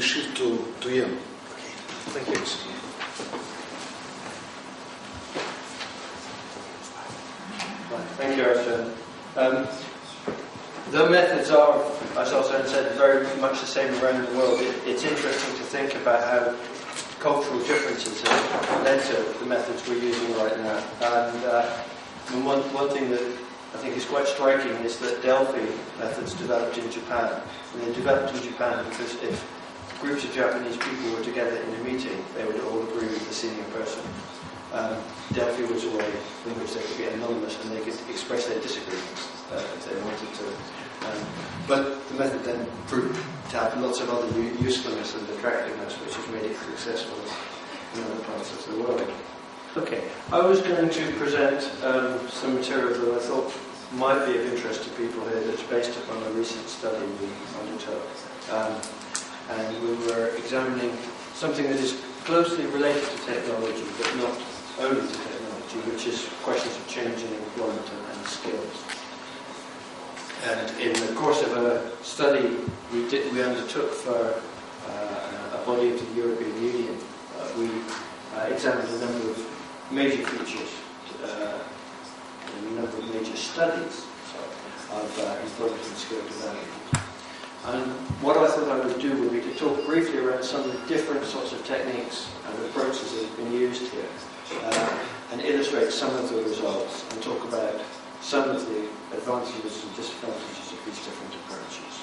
we shift to Ian. Thank you. Thank you, Arjun. The methods are, as Arjun said, very much the same around the world. It's interesting to think about how cultural differences have led to the methods we're using right now. And one thing that I think is quite striking is that Delphi methods developed in Japan. And they developed in Japan because if groups of Japanese people were together in a meeting, they would all agree with the senior person. Delphi was a way in which they could be anonymous and they could express their disagreements if they wanted to. But the method then proved to have lots of other usefulness and attractiveness, which has made it successful in other parts of the world. Okay, I was going to present some material that I thought might be of interest to people here that's based upon a recent study we undertook. And we were examining something that is closely related to technology, but not only to technology, which is questions of change in employment and skills. And in the course of a study we undertook for a body of the European Union, we examined a number of major features, a number of major studies of employment and skill development. And what I thought I would do would be to talk briefly around some of the different sorts of techniques and approaches that have been used here, and illustrate some of the results and talk about some of the advantages and disadvantages of these different approaches.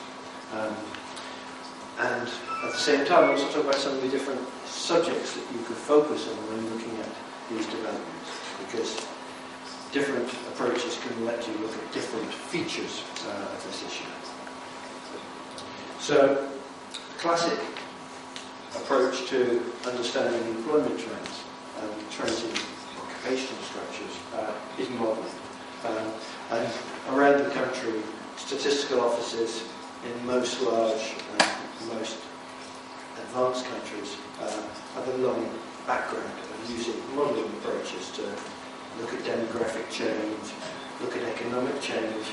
And at the same time, also talk about some of the different subjects that you could focus on when looking at these developments, because different approaches can let you look at different features of this issue. So, the classic approach to understanding employment trends and trends in occupational structures is modelling. And around the country, statistical offices in most large and most advanced countries have a long background of using modelling approaches to look at demographic change, look at economic change,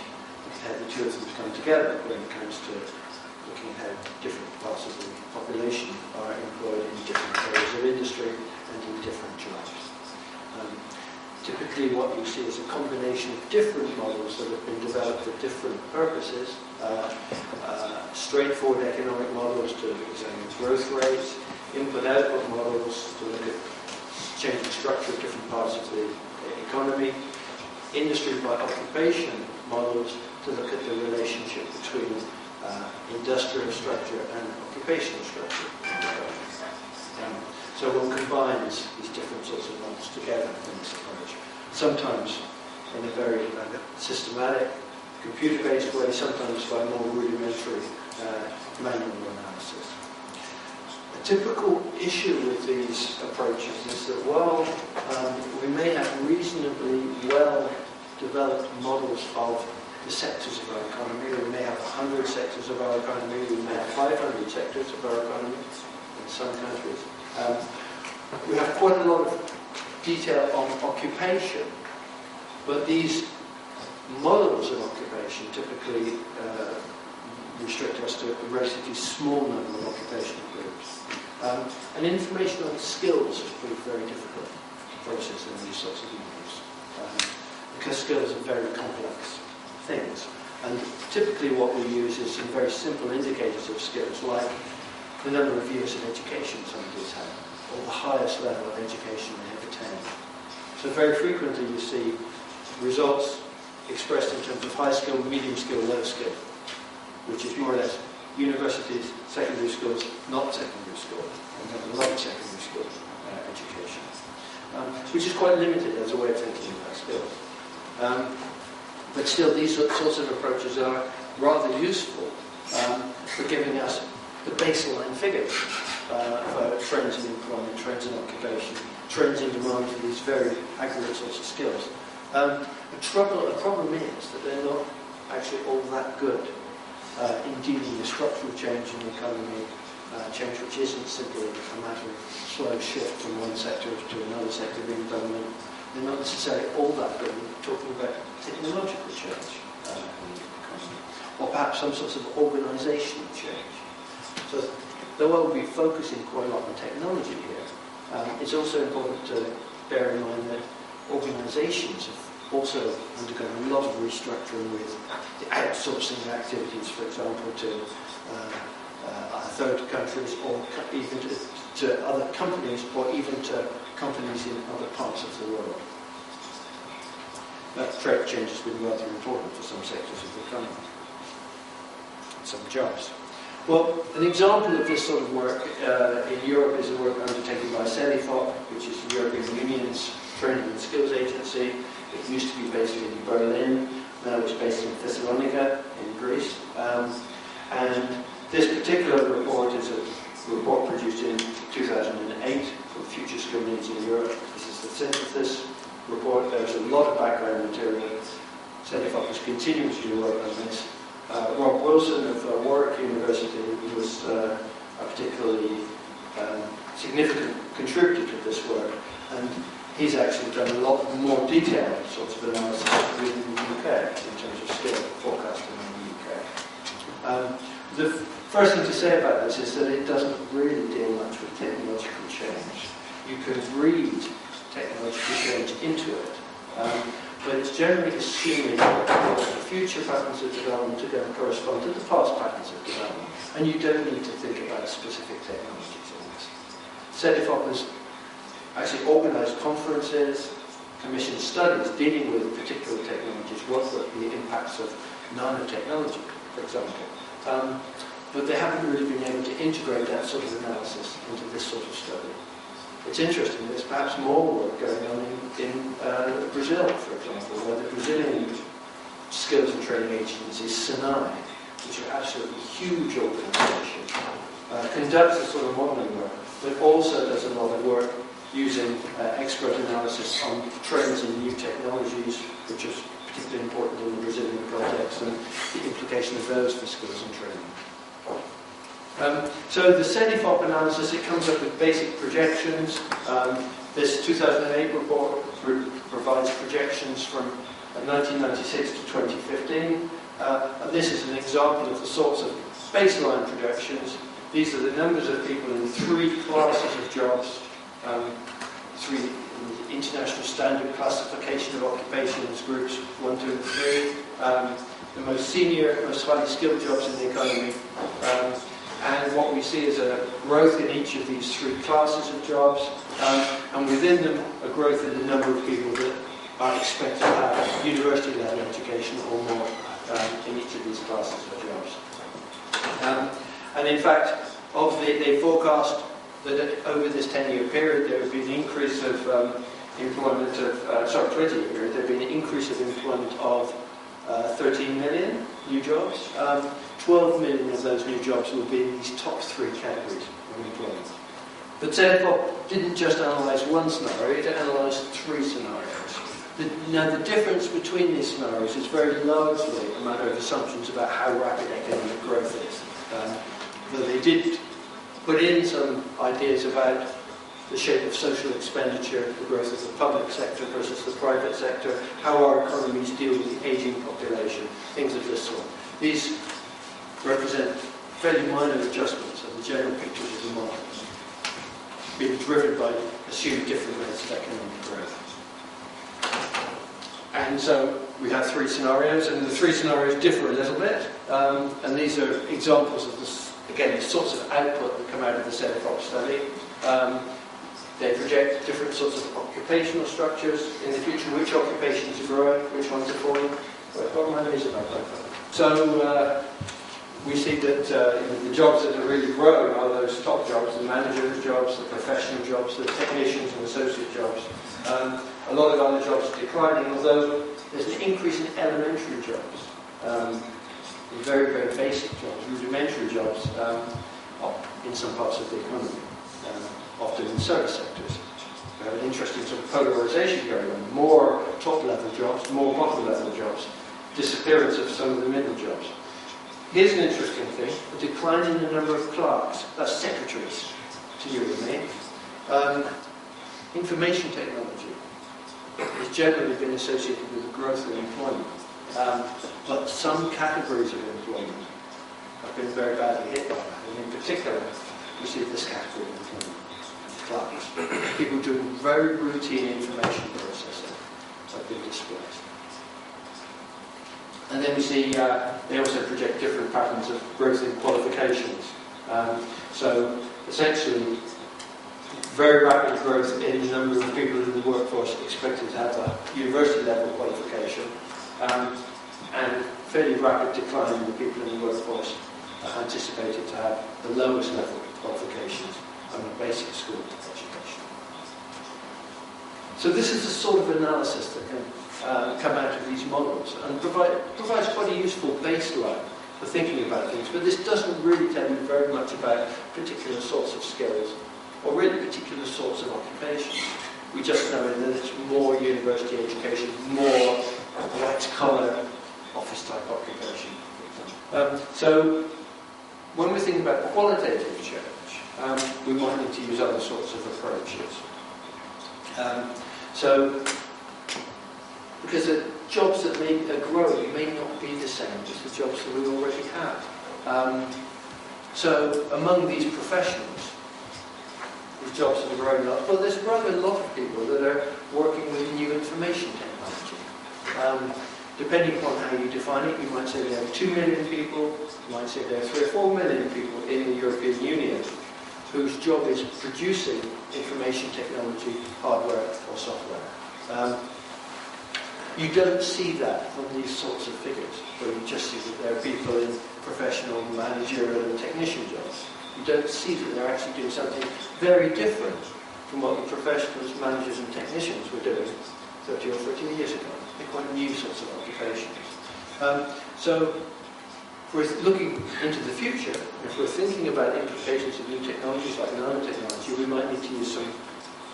how the two of them come together when it comes to looking at how different parts of the population are employed in different areas of industry and in different jobs. Typically what you see is a combination of different models that have been developed for different purposes. Straightforward economic models to examine growth rates, input-output models to look at changing structure of different parts of the economy, industry by occupation models to look at the relationship between industrial structure and occupational structure. So one combines these different sorts of models together in this approach. Sometimes in a very systematic, computer-based way, sometimes by more rudimentary manual analysis. A typical issue with these approaches is that while we may have reasonably well-developed models of the sectors of our economy, we may have 100 sectors of our economy, we may have 500 sectors of our economy in some countries. We have quite a lot of detail on occupation, but these models of occupation typically restrict us to a relatively small number of occupational groups. And information on skills is proved very difficult to process in these sorts of models, because skills are very complex things. And typically what we use is some very simple indicators of skills, like the number of years of education somebody's had, or the highest level of education they have attained. So very frequently you see results expressed in terms of high skill, medium skill, low skill, which is more or less universities, secondary schools, not secondary school, and not secondary school education, which is quite limited as a way of thinking about skills. But still, these sorts of approaches are rather useful for giving us the baseline figures for trends in employment, trends in occupation, trends in demand for these very aggregate sorts of skills. The problem is that they're not actually all that good in dealing with structural change in the economy, change which isn't simply a matter of slow shift from one sector to another sector being dominant. They're not necessarily all that good in talking about technological change in the economy, or perhaps some sorts of organisational change. So though I will be focusing quite a lot on technology here, it's also important to bear in mind that organisations have also undergone a lot of restructuring with the outsourcing of activities, for example, to third countries, or even to other companies, or even to companies in other parts of the world. That trend change has been rather important for some sectors of the economy, some jobs. Well, an example of this sort of work in Europe is the work undertaken by CEDIFOP, which is the European Union's Training and Skills Agency. It used to be based in Berlin, now it's based in Thessalonica in Greece. And this particular report is a report produced in 2008 for Future Skill Needs in Europe. This is the synthesis report. There's a lot of background material. CEDIFOP is continuing to do work on this. Rob Wilson of Warwick University was a particularly significant contributor to this work, and he's actually done a lot more detailed sorts of analysis within the UK in terms of skill forecasting in the UK. The first thing to say about this is that it doesn't really deal much with technological change. You can read technological change into it, but it's generally assuming that the future patterns of development are going to correspond to the past patterns of development, and you don't need to think about specific technologies in this. CEDIFOP has actually organised conferences, commissioned studies dealing with particular technologies, what were the impacts of nanotechnology, for example. But they haven't really been able to integrate that sort of analysis into this sort of study. It's interesting, there's perhaps more work going on in Brazil, for example, where the Brazilian skills and training agency, SENAI, which are absolutely huge organisation, conducts a sort of modelling work, but also does a lot of work using expert analysis on trends in new technologies, which is particularly important in the Brazilian context, and the implication of those for skills and training. So the CEDIFOP analysis, it comes up with basic projections. This 2008 report provides projections from 1996 to 2015. And this is an example of the sorts of baseline projections. These are the numbers of people in 3 classes of jobs, 3 international standard classification of occupations, groups 1, 2, and 3. The most senior, most highly skilled jobs in the economy. And what we see is a growth in each of these 3 classes of jobs, and within them a growth in the number of people that are expected to have university-level education or more in each of these classes of jobs. And in fact, they forecast that over this 10-year period there would be an increase of employment of, 20-year period, there would be an increase of employment of 13 million new jobs. 12 million of those new jobs will be in these top 3 categories of employment. But CEDIFOP didn't just analyse one scenario, it analysed 3 scenarios. Now the difference between these scenarios is very largely a matter of assumptions about how rapid economic growth is. Though they did put in some ideas about the shape of social expenditure, the growth of the public sector versus the private sector, how our economies deal with the ageing population, things of this sort. These represent fairly minor adjustments of the general pictures of the market, being driven by assumed different rates of economic growth. And so we have 3 scenarios, and the 3 scenarios differ a little bit, and these are examples of this, again, the sorts of output that come out of the CEDIFOP study. They project different sorts of occupational structures in the future, which occupations are growing, which ones are falling. So we see that the jobs that are really growing are those top jobs, the managers' jobs, the professional jobs, the technicians and associate jobs. A lot of other jobs are declining, although there's an increase in elementary jobs, in very, very basic jobs, rudimentary jobs in some parts of the economy. Often in service sectors. We have an interesting sort of polarization going on. More top-level jobs, more bottom-level jobs. Disappearance of some of the middle jobs. Here's an interesting thing, a decline in the number of clerks, that's secretaries, to you and me. Information technology has generally been associated with the growth of employment. But some categories of employment have been very badly hit by that, and in particular, you see this category of clerks. People doing very routine information processing have been displaced. And then we see they also project different patterns of growth in qualifications. So essentially, very rapid growth in the number of people in the workforce expected to have a university level qualification, and fairly rapid decline in the people in the workforce anticipated to have the lowest level qualifications and a basic school education. So this is the sort of analysis that can come out of these models and provides quite a useful baseline for thinking about things, but this doesn't really tell you very much about particular sorts of skills or really particular sorts of occupations. We just know that it's more university education, more white-collar office-type occupation. So when we think about qualitative change, we might need to use other sorts of approaches. Because the jobs that are growing may not be the same as the jobs that we already have. So among these professions, these jobs that are growing up, well, there's rather a lot of people that are working with new information technology. Depending upon how you define it, you might say there are 2 million people, you might say there are 3 or 4 million people in the European Union whose job is producing information technology, hardware or software. You don't see that from these sorts of figures, where you just see that there are people in professional, managerial and technician jobs. You don't see that they're actually doing something very different from what the professionals, managers and technicians were doing 30 or 40 years ago. They're quite new sorts of occupations. So if we're looking into the future, if we're thinking about implications of new technologies like nanotechnology, we might need to use some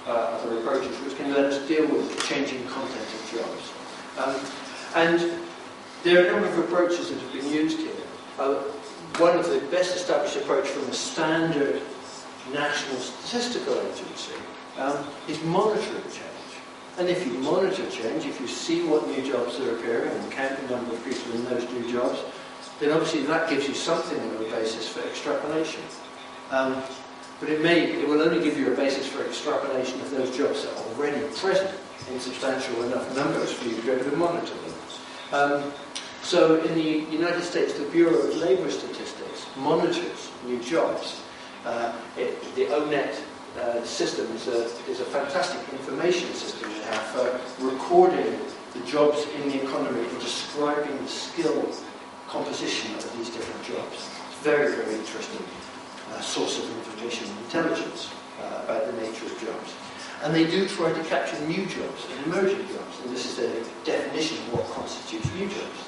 other approaches which can let us deal with changing content of jobs. And there are a number of approaches that have been used here. One of the best established approach from a standard national statistical agency is monitoring change. And if you monitor change, if you see what new jobs are appearing and count the number of people in those new jobs, then obviously that gives you something of a basis for extrapolation. But it will only give you a basis for extrapolation if those jobs are already present in substantial enough numbers for you to be able to monitor them. So in the United States, the Bureau of Labor Statistics monitors new jobs. The ONET system is a fantastic information system they have for recording the jobs in the economy and describing the skill composition of these different jobs. It's a very, very interesting source of information and intelligence about the nature of jobs. And they do try to capture new jobs and emerging jobs, and this is their definition of what constitutes new jobs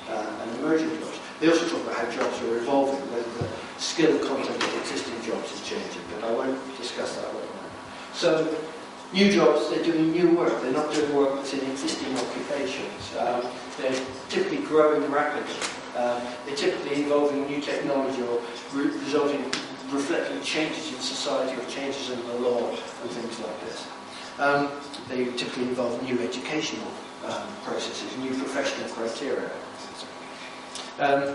and emerging jobs. They also talk about how jobs are evolving, whether the skill content of existing jobs is changing, but I won't discuss that right now. So, new jobs, they're doing new work. They're not doing work that's in existing occupations. They're typically growing rapidly. They're typically involving new technology or reflecting changes in society or changes in the law and things like this. They typically involve new educational processes, new professional criteria. There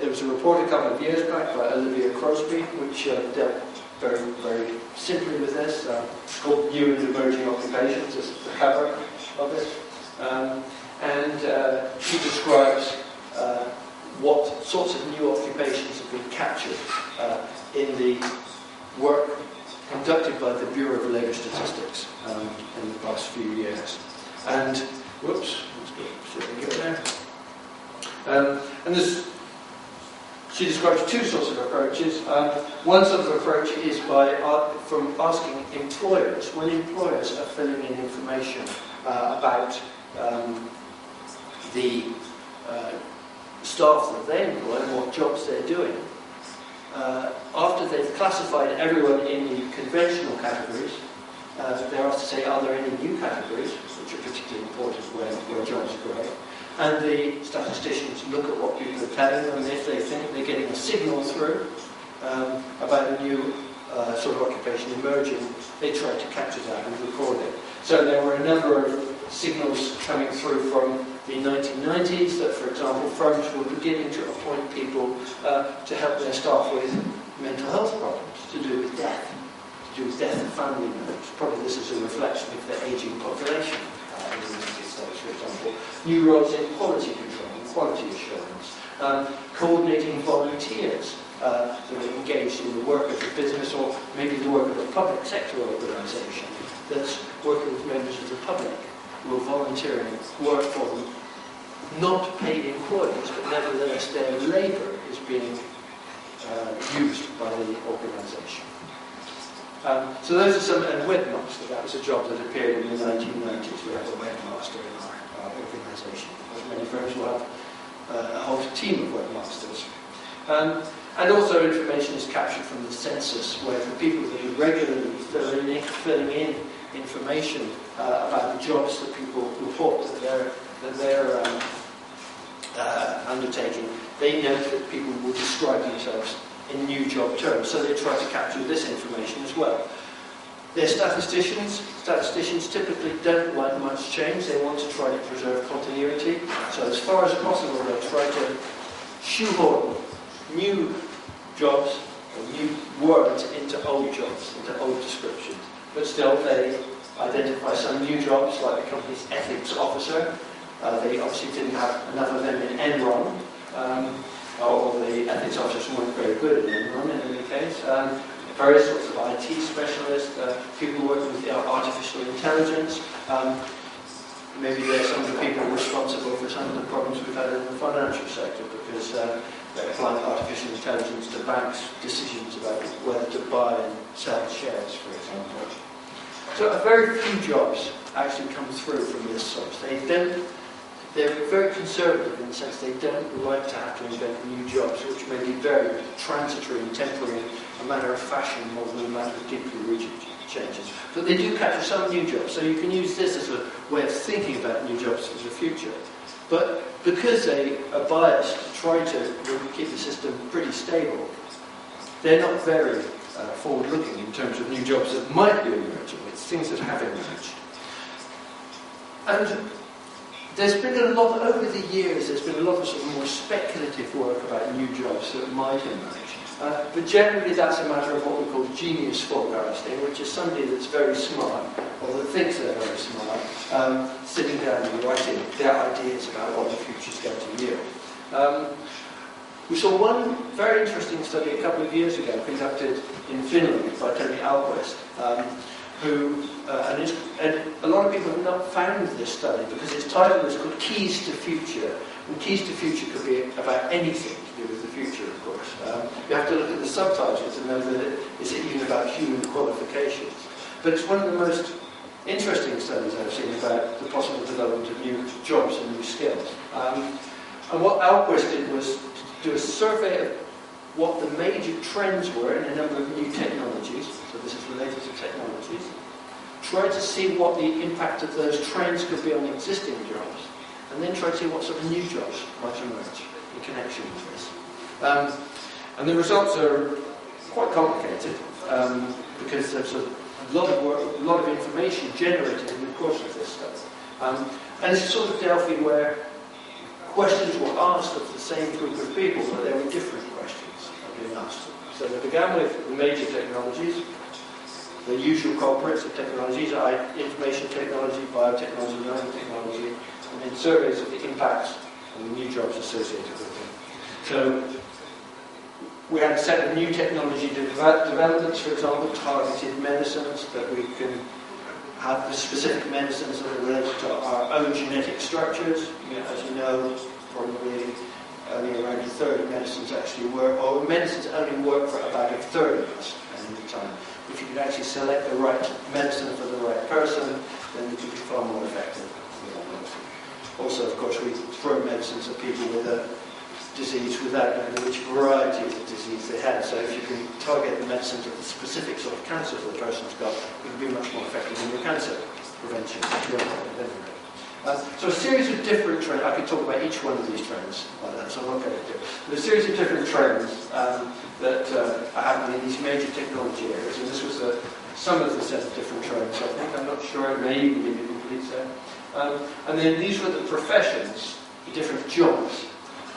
was a report a couple of years back by Olivia Crosby, which dealt very, very simply with this. It's called New and Emerging Occupations, as the cover of it. She describes what sorts of new occupations have been captured in the work conducted by the Bureau of Labor Statistics in the past few years. And, whoops, let's go, see if we can get there. She describes two sorts of approaches. One sort of approach is from asking employers, when employers are filling in information about the staff that they employ and what jobs they're doing. After they've classified everyone in the conventional categories, they're asked to say, are there any new categories, which are particularly important where jobs are growing. And the statisticians look at what people are telling them, and if they think they're getting a signal through about a new sort of occupation emerging, they try to capture that and record it. So there were a number of signals coming through from the 1990s that, for example, firms were beginning to appoint people to help their staff with mental family members. Probably this is a reflection of the ageing population in the United States, for example. New roles in quality control and quality assurance. Coordinating volunteers that are engaged in the work of the business or maybe the work of a public sector organisation that's working with members of the public who are volunteering work for them. Not paid employees, but nevertheless their labour is being used by the organisation. So those are some, and webmaster, that was a job that appeared in the 1990s. We have a webmaster in our organisation. Many firms will have a whole team of webmasters. And also information is captured from the census, where the people that are regularly filling in information about the jobs that people report that they're undertaking, they note that people will describe themselves in new job terms, so they try to capture this information as well. They're statisticians. Statisticians typically don't like much change. They want to try to preserve continuity. So as far as possible, they try to shoehorn new jobs or new words into old jobs, into old descriptions. But still, they identify some new jobs, like the company's ethics officer. They obviously didn't have enough of them in Enron, or the ethics officers weren't very good at Enron in any case. Various sorts of IT specialists, people working with artificial intelligence. Maybe they're some of the people responsible for some of the problems we've had in the financial sector, because they're applying artificial intelligence to banks' decisions about whether to buy and sell shares, for example. So very few jobs actually come through from this source. They're very conservative in the sense they don't like to have to invent new jobs, which may be very transitory and temporary, a matter of fashion more than a matter of deeply rooted changes. But they do capture some new jobs, so you can use this as a way of thinking about new jobs for the future. But because they are biased to try to keep the system pretty stable, they're not very forward-looking in terms of new jobs that might be emerging. It's things that have emerged. And there's been a lot, over the years, there's been a lot of sort of more speculative work about new jobs that might emerge. But generally that's a matter of what we call genius forecasting, which is somebody that's very smart, or that thinks they're very smart, sitting down and writing their ideas about what the future's going to yield. We saw one very interesting study a couple of years ago conducted in Finland by Tony Alquist, who, and a lot of people have not found this study because its title is called Keys to Future, and Keys to Future could be about anything to do with the future, of course. You have to look at the subtitle to know that it's even about human qualifications. But it's one of the most interesting studies I've seen about the possible development of new jobs and new skills. And what Alquist did was to do a survey of what the major trends were in a number of new technologies, so this is related to technologies, try to see what the impact of those trends could be on existing jobs, and then try to see what sort of new jobs might emerge in connection with this. And the results are quite complicated, because there's a lot of work, a lot of information generated in the course of this study. And it's a sort of Delphi where questions were asked of the same group of people, but they were different questions being asked. So they began with the major technologies, the usual culprits of technologies, information technology, biotechnology, nanotechnology, and then surveys of the impacts and the new jobs associated with them. So we had a set of new technology developments, for example, targeted medicines, that we can have the specific medicines that are related to our own genetic structures. As you know, probably only around a third of medicines actually work, or medicines only work for about a third of us at any time. If you could actually select the right medicine for the right person, then it could be far more effective. Also, of course, we throw medicines at people with a disease without knowing which variety of the disease they had. So if you can target the medicine to the specific sort of cancer the person's got, it can be much more effective in your cancer prevention. So a series of different trends, I could talk about each one of these trends, so I'm not going to do it. But a series of different trends that are happening in these major technology areas, and this was some of the set of different trends, I think. I'm not sure, it may even be a complete set. And then these were the professions, the different jobs,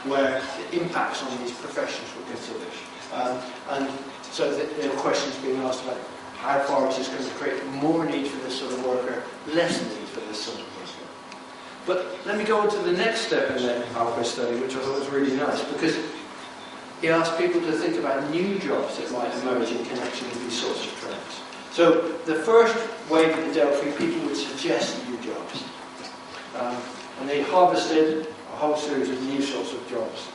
where the impacts on these professions were considered. And so there were questions being asked about how far is this going to create more need for this sort of worker, less need for this sort of worker? But let me go on to the next step in the Alpha study, which I thought was really nice, because he asked people to think about new jobs that might emerge in connection with these sorts of trends. So the first wave of the Delphi, people would suggest new jobs. And they harvested a whole series of new sorts of jobs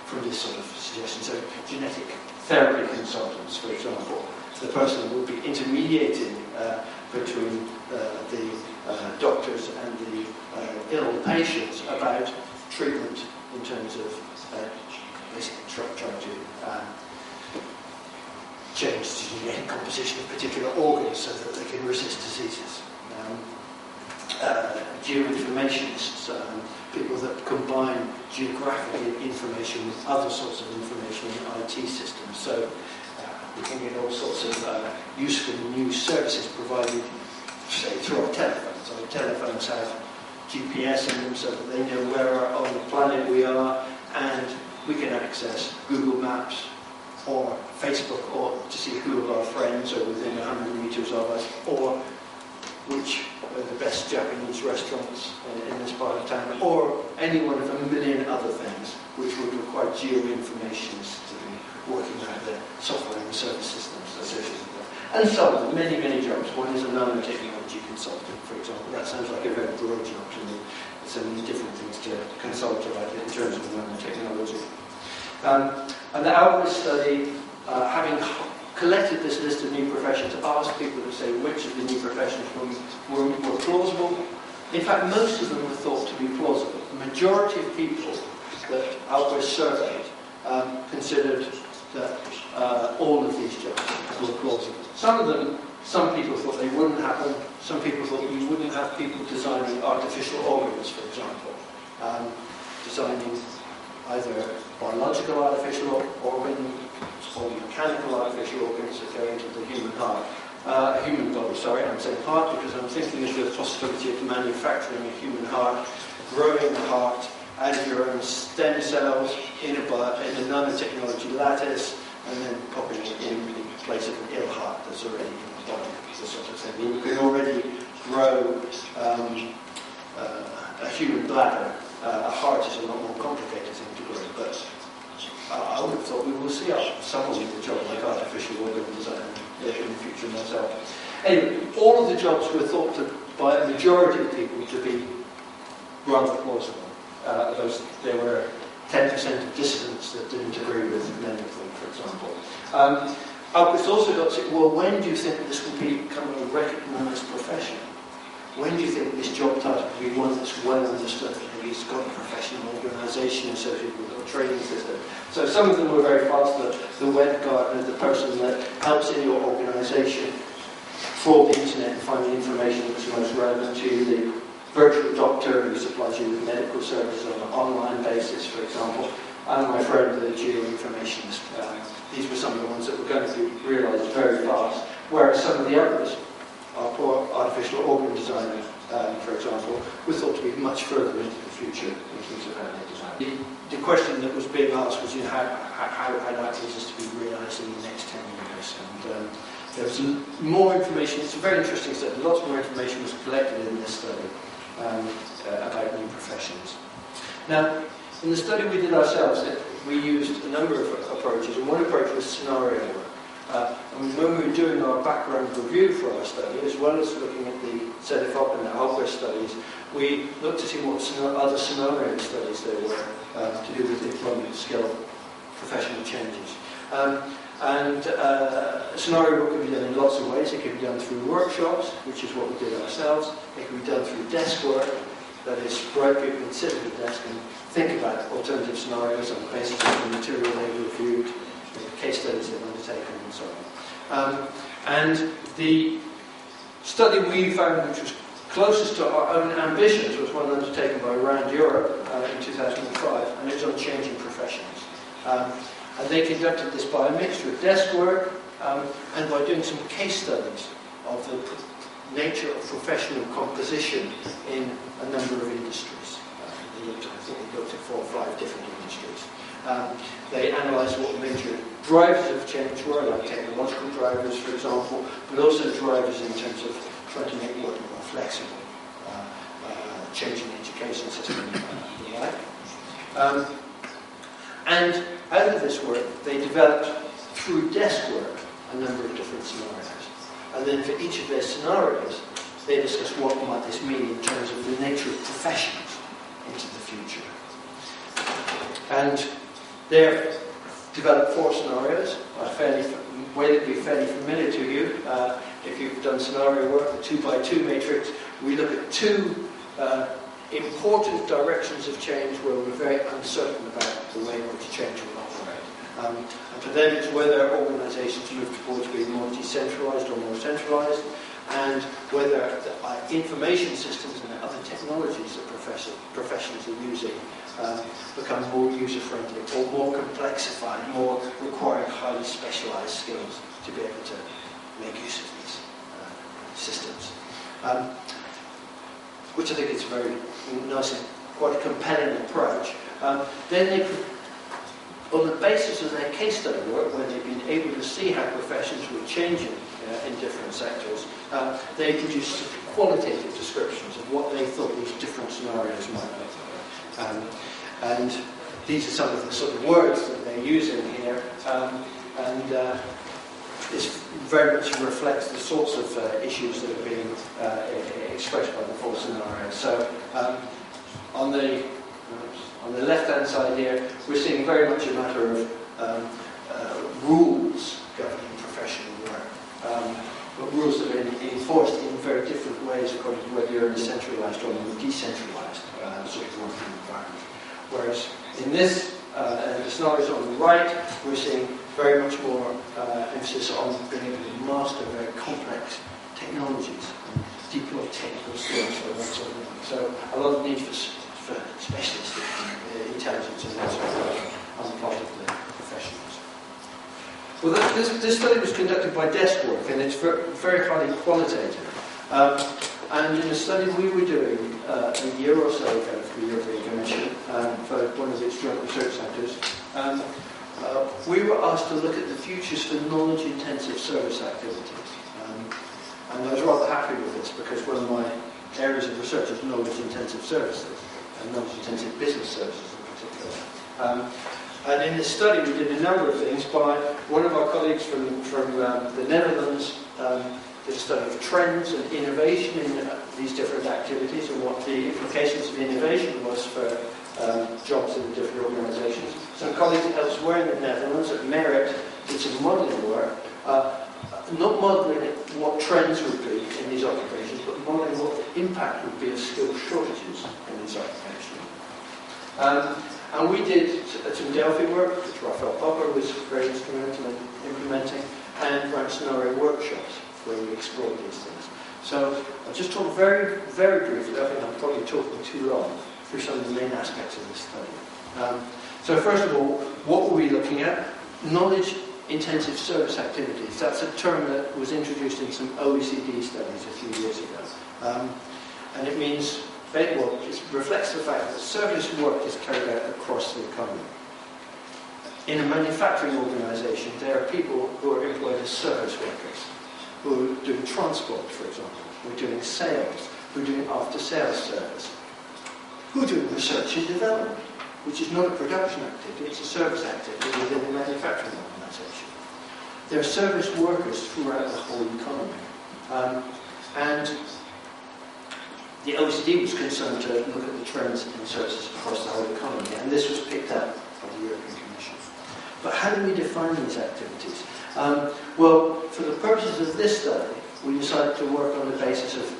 from this sort of suggestion. So genetic therapy consultants, for example. The person would be intermediating between the doctors and the ill patients about treatment in terms of basically trying to change the genetic composition of particular organs so that they can resist diseases. Geoinformationists, people that combine geographic information with other sorts of information in IT systems. So we can get all sorts of useful new services provided, say, through our telephones. Our telephones have GPS in them so that they know where on the planet we are, and we can access Google Maps or Facebook, or to see who of our friends are within 100 meters of us, or which are the best Japanese restaurants in this part of town, or any one of a million other things which would require geoinformationists to be working out the software and service systems associated with that. And some of them, many, many jobs. One is a nanotechnology consultant, for example. That sounds like a very broad job to me. There's so many different things to consult about in terms of nanotechnology. And the Albert study, having collected this list of new professions, asked people to say which of the new professions were plausible. In fact, most of them were thought to be plausible. The majority of people that Albert surveyed considered that all of these jobs were plausible. Some people thought they wouldn't happen. Some people thought you wouldn't have people designing artificial organs, for example, designing either biological artificial organs or mechanical artificial organs that go into the human heart. Human body, sorry, I'm saying heart because I'm thinking of the possibility of manufacturing a human heart, growing the heart out of your own stem cells in a nanotechnology lattice, and then popping it in place of an ill heart that's already in the body. The sort of thing. You can already grow a human bladder. A heart is a lot more complicated thing to grow, but I would have thought we will see someone with a job like artificial organ design in the future myself. Anyway, all of the jobs were thought to, by a majority of people, to be rather plausible. There were 10% of dissidents that didn't agree with many of them, for example. Alquist also got to say, well, when do you think this will become a recognised profession? When do you think this job title will be one that's well understood? Maybe it's got a professional organisation associated with a training system. So some of them were very fast. The web gardener, the person that helps in your organisation for the internet and finding information that's most relevant to you, the virtual doctor who supplies you with medical services on an online basis, for example, and my friend, the geoinformationist. These were some of the ones that were going to be realised very fast, whereas some of the others, our poor artificial organ designer, for example, was thought to be much further into the future in terms of how they design. The question that was being asked was, how likely is this to be realised in the next 10 years? And there was more information. It's a very interesting study. Lots more information was collected in this study about new professions. Now, in the study we did ourselves, we used a number of approaches, and one approach was scenario work. And when we were doing our background review for our study, as well as looking at the CEDEFOP and the Alquist studies, we looked to see what other scenario studies there were to do with employment, skill, professional changes. Scenario work can be done in lots of ways. It can be done through workshops, which is what we did ourselves. It can be done through desk work, that is, bright people can sit at a desk and think about alternative scenarios on the basis of the material they reviewed, case studies they've undertaken, and so on. And the study we found, which was closest to our own ambitions, was one undertaken by Around Europe in 2005, and it was on changing professions. And they conducted this by a mixture of desk work and by doing some case studies of the nature of professional composition in a number of industries. I think they looked at 4 or 5 different industries. They analysed what the major drivers of change were, like technological drivers, for example, but also drivers in terms of trying to make work more flexible, changing the education system and the like. And out of this work, they developed, through desk work, a number of different scenarios. And then for each of their scenarios, they discuss what might this mean in terms of the nature of professions into the future. And they've developed 4 scenarios, way that will be fairly familiar to you. If you've done scenario work, the 2x2 matrix, we look at 2 important directions of change where we're very uncertain about the way in which change will operate. And for them, it's whether organisations move towards being more decentralised or more centralised, and whether the information systems and the other technologies that professionals are using become more user-friendly or more complexified, more requiring highly specialised skills to be able to make use of these systems. Which I think is a very nice and quite a compelling approach. Then they, on the basis of their case study work, when they've been able to see how professions were changing in different sectors, they produced qualitative descriptions of what they thought these different scenarios might look like. And these are some of the sort of words that they're using here, and this very much reflects the sorts of issues that are being expressed by the 4 scenarios. So on the left-hand side here, we're seeing very much a matter of rules governing professional work, but rules that are enforced in very different ways according to whether you're in a centralised or in a decentralised sort of working environment. Whereas in this, the scenarios on the right, we're seeing very much more emphasis on being able to master very complex technologies and deploy technical skills for that sort of thing. So a lot of need for specialist intelligence and that sort of thing on the part of the professionals. Well, this study was conducted by desk work, and it's very highly qualitative. And in a study we were doing a year or so ago for the European Commission, for one of its joint research centres, we were asked to look at the futures for knowledge-intensive service activities. And I was rather happy with this because one of my areas of research is knowledge-intensive services, and knowledge-intensive business services in particular. And in this study we did a number of things. By one of our colleagues from the Netherlands did a study of trends and innovation in these different activities and what the implications of innovation was for jobs in the different organisations. Some colleagues elsewhere in the Netherlands at Merit did some modelling work, not modelling what trends would be in these occupations, but modelling what the impact would be of skill shortages in these occupations. And we did some Delphi work, which Raphael Popper was very instrumental in implementing, and ran scenario workshops where we explored these things. So I'll just talk very, very briefly, I think I'm probably talking too long, through some of the main aspects of this study. So first of all, what were we looking at? Knowledge-intensive service activities. That's a term that was introduced in some OECD studies a few years ago. And it means, well, it reflects the fact that service work is carried out across the economy. In a manufacturing organisation, there are people who are employed as service workers, who are doing transport, for example, who are doing sales, who are doing after-sales service, who are doing research and development, which is not a production activity, it's a service activity within a manufacturing organisation. There are service workers throughout the whole economy. And the OECD was concerned to look at the trends in services across the whole economy, and this was picked up by the European Commission. But how do we define these activities? Well, for the purposes of this study, we decided to work on the basis of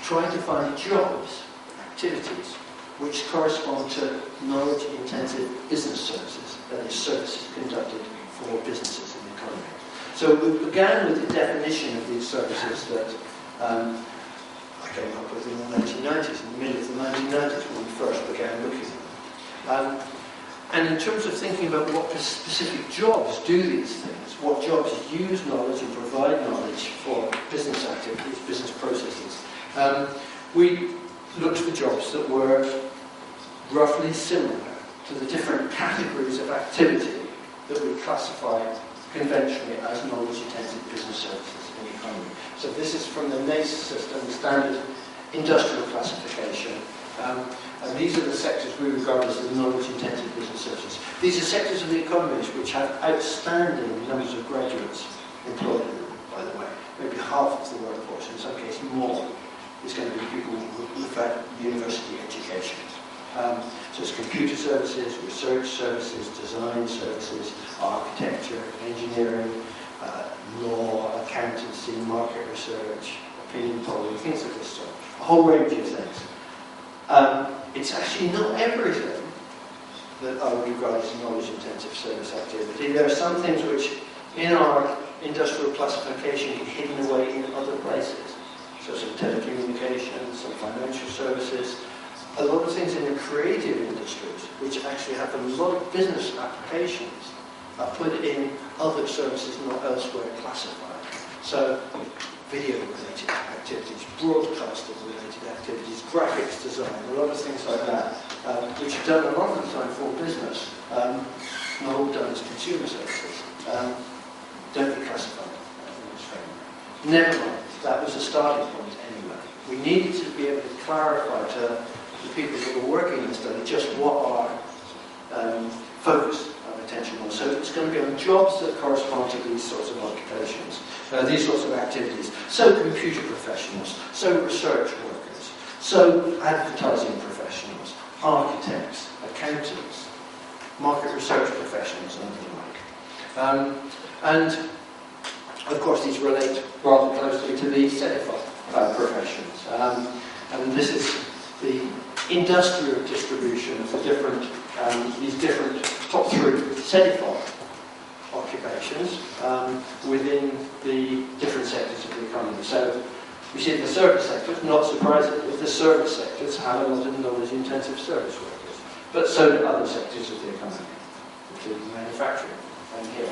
trying to find jobs, activities, which correspond to knowledge-intensive business services, that is, services conducted for businesses in the economy. So we began with the definition of these services that I came up with in the 1990s, in the middle of the 1990s, when we first began looking at them. And in terms of thinking about what specific jobs do these things, what jobs use knowledge and provide knowledge for business activities, business processes, we looked for jobs that were roughly similar to the different categories of activity that we classify conventionally as knowledge-intensive services in the economy. So this is from the NACE system, the standard industrial classification. And these are the sectors we regard as the knowledge-intensive business services. These are sectors of the economies which have outstanding numbers of graduates employed in them, by the way. Maybe half of the workforce, in some cases more, is going to be people without university education. So it's computer services, research services, design services, architecture, engineering, law, accountancy, market research, opinion polling, things of this sort. A whole range of things. It's actually not everything that I would regard as knowledge-intensive service activity. There are some things which, in our industrial classification, get hidden away in other places. So some telecommunications, some financial services, a lot of things in the creative industries, which actually have a lot of business applications, are put in other services not elsewhere classified. So video-related activities, broadcasting-related activities, graphics design, a lot of things like that, which are done a lot of the time for business, not all done as consumer services, don't be classified in this framework. Never mind, that was a starting point anyway. We needed to be able to clarify to the people that were working in the study just what our focus of attention was. So it's going to be on jobs that correspond to these sorts of occupations, these sorts of activities. So computer professionals, so research workers, so advertising professionals, architects, accountants, market research professionals, and the like. And of course these relate rather closely to the CEDIFOP professions. And this is the industrial distribution of the different, these different top three CEDIFOP occupations within the different sectors of the economy. So we see the service sectors, not surprisingly, the service sectors have a lot of knowledge-intensive service workers, but so do other sectors of the economy, including manufacturing. And here,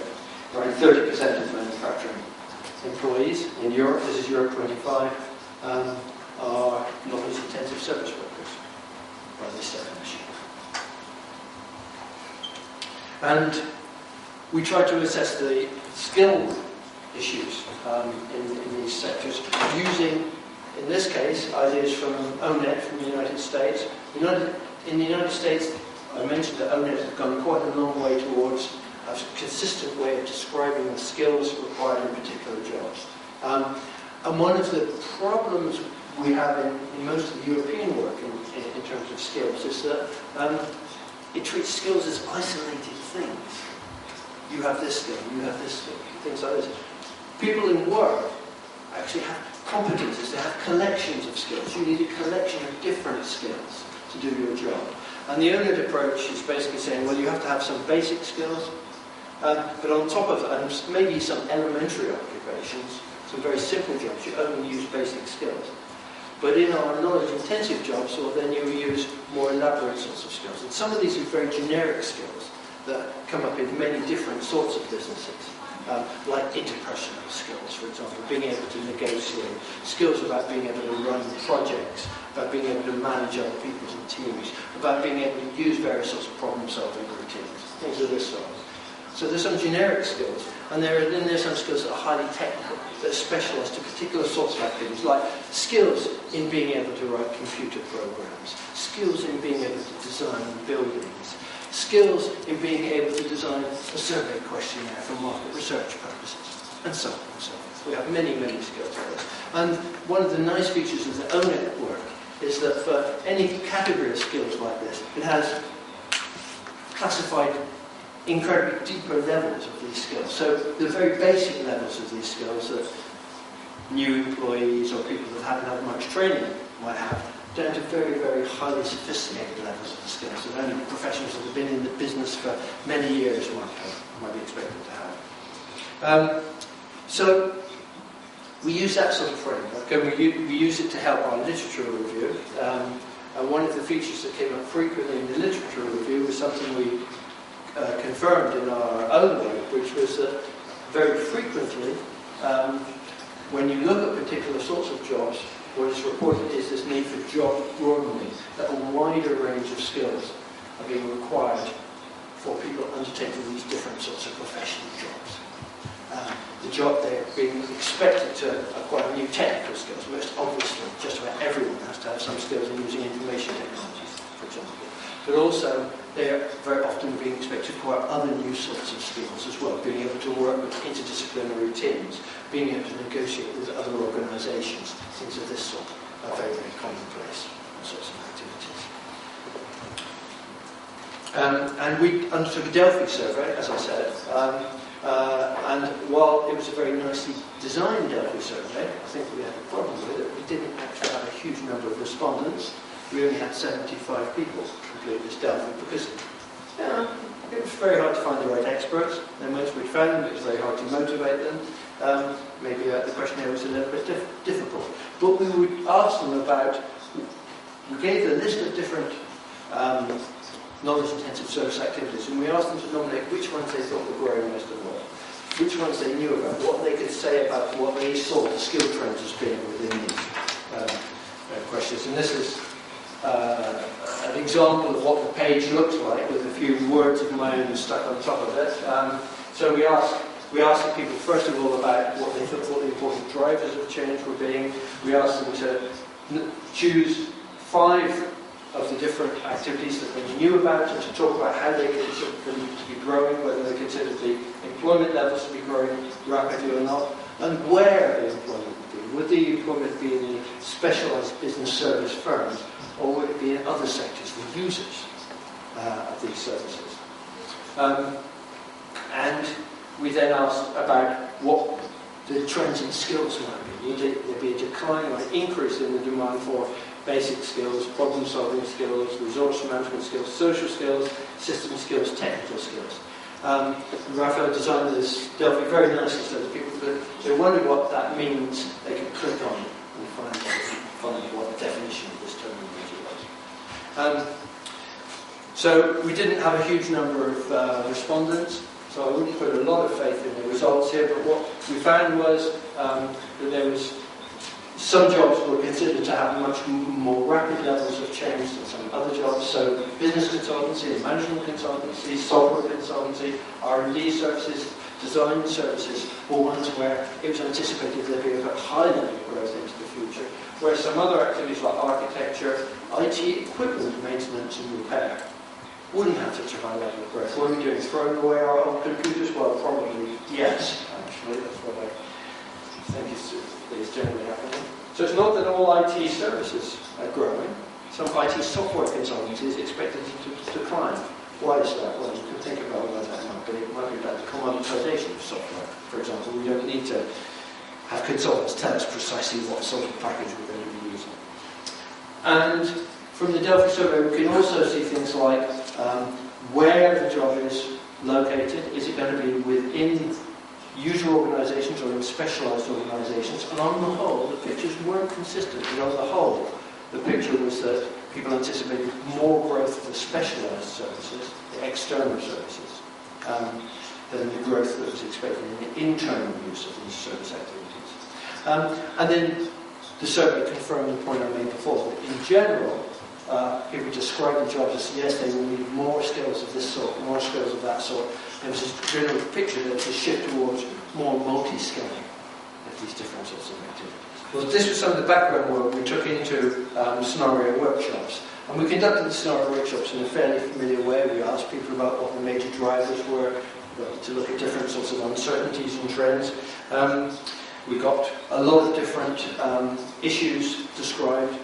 around 30% of manufacturing employees in Europe, this is Europe 25, are knowledge-intensive service workers by this definition. And we try to assess the skill issues in these sectors using, in this case, ideas from ONET from the United States. In the United States, I mentioned that ONET has gone quite a long way towards a consistent way of describing the skills required in particular jobs. And one of the problems we have in most of the European work in terms of skills is that it treats skills as isolated things. You have this skill, you have this skill, things like this. People in work actually have competences, they have collections of skills. You need a collection of different skills to do your job. And the ONET approach is basically saying, well, you have to have some basic skills, but on top of that, and maybe some elementary occupations, some very simple jobs, you only use basic skills. But in our knowledge-intensive jobs, well, then you use more elaborate sorts of skills. And some of these are very generic skills that come up in many different sorts of businesses, like interpersonal skills, for example, being able to negotiate, skills about being able to run projects, about being able to manage other people and teams, about being able to use various sorts of problem-solving routines, things of this sort. So there's some generic skills, and then there's some skills that are highly technical, that are specialised to particular sorts of activities, like skills in being able to write computer programs, skills in being able to design buildings, skills in being able to design a survey questionnaire for market research purposes, and so on and so forth. We have many, many skills like this. And one of the nice features of the ONET work is that for any category of skills like this, it has classified incredibly deeper levels of these skills. So the very basic levels of these skills that new employees or people that haven't had much training might have, down to very, very highly sophisticated levels of the skills that only professionals that have been in the business for many years might be expected to have. So we use that sort of framework, and we use it to help our literature review. And one of the features that came up frequently in the literature review was something we confirmed in our own work, which was that very frequently, when you look at particular sorts of jobs, what is reported is this need for job broadening, that a wider range of skills are being required for people undertaking these different sorts of professional jobs. the job, they're being expected to acquire new technical skills. Most obviously, just about everyone has to have some skills in using information technologies, for example. But also, they're very often being expected to acquire other new sorts of skills as well, being able to work with interdisciplinary teams, being able to negotiate with other organisations, things of this sort are very, very commonplace, all sorts of activities. And we undertook a Delphi survey, as I said, and while it was a very nicely designed Delphi survey, I think we had a problem with it. We didn't actually have a huge number of respondents. We only had 75 people complete this Delphi because it was very hard to find the right experts. And once we found them, it was very hard to motivate them. Maybe the questionnaire was a little bit difficult. But we would ask them about, we gave a list of different knowledge-intensive service activities, and we asked them to nominate which ones they thought were growing most of the world, which ones they knew about, what they could say about what they saw the skill trends as being within these questions. And this is an example of what the page looks like, with a few words of my own stuck on top of it. So we asked the people, first of all, about what they thought the important drivers of change were being. We asked them to choose 5 of the different activities that they knew about, and to talk about how they considered them to be growing, whether they considered the employment levels to be growing rapidly or not, and where the employment would be. Would the employment be in the specialised business service firms, or would it be in other sectors, the users of these services? And we then asked about what the trends in skills might be. Would there be a decline or an increase in the demand for basic skills, problem-solving skills, resource management skills, social skills, system skills, technical skills? Raphael designed this Delphi very nicely so that people could, they wondered what that means, they could click on it and find what the definition of this terminology was. So we didn't have a huge number of respondents, so I wouldn't put a lot of faith in the results here, but what we found was that there was some jobs were considered to have much more rapid levels of change than some other jobs. So business consultancy, management consultancy, software consultancy, R&D services, design services were ones where it was anticipated there'd be a high level of growth into the future, whereas some other activities like architecture, IT equipment maintenance and repair wouldn't have such a high level of growth. What are we doing? Throwing away our old computers? Well, probably yes, actually. That's what I think is generally happening. So it's not that all IT services are growing. Some IT software consultancy is expected to decline. Why is that? Well, you can think about why that might be. It might be about the commoditization of software. For example, we don't need to have consultants tell us precisely what sort of package we're going to be using. And from the Delphi survey, we can also see things like where the job is located. Is it going to be within user organisations or in specialised organisations? And on the whole, the pictures weren't consistent. And on the whole, the picture was that people anticipated more growth of the specialised services, the external services, than the growth that was expected in the internal use of these service activities. And then the survey confirmed the point I made before, that in general, people describe the jobs as, yes, they will need more skills of this sort, more skills of that sort. There was this general picture that there's a shift towards more multi-skilling of these different sorts of activities. Well, this was some of the background work we took into scenario workshops. And we conducted the scenario workshops in a fairly familiar way. We asked people about what the major drivers were, to look at different sorts of uncertainties and trends. We got a lot of different issues described.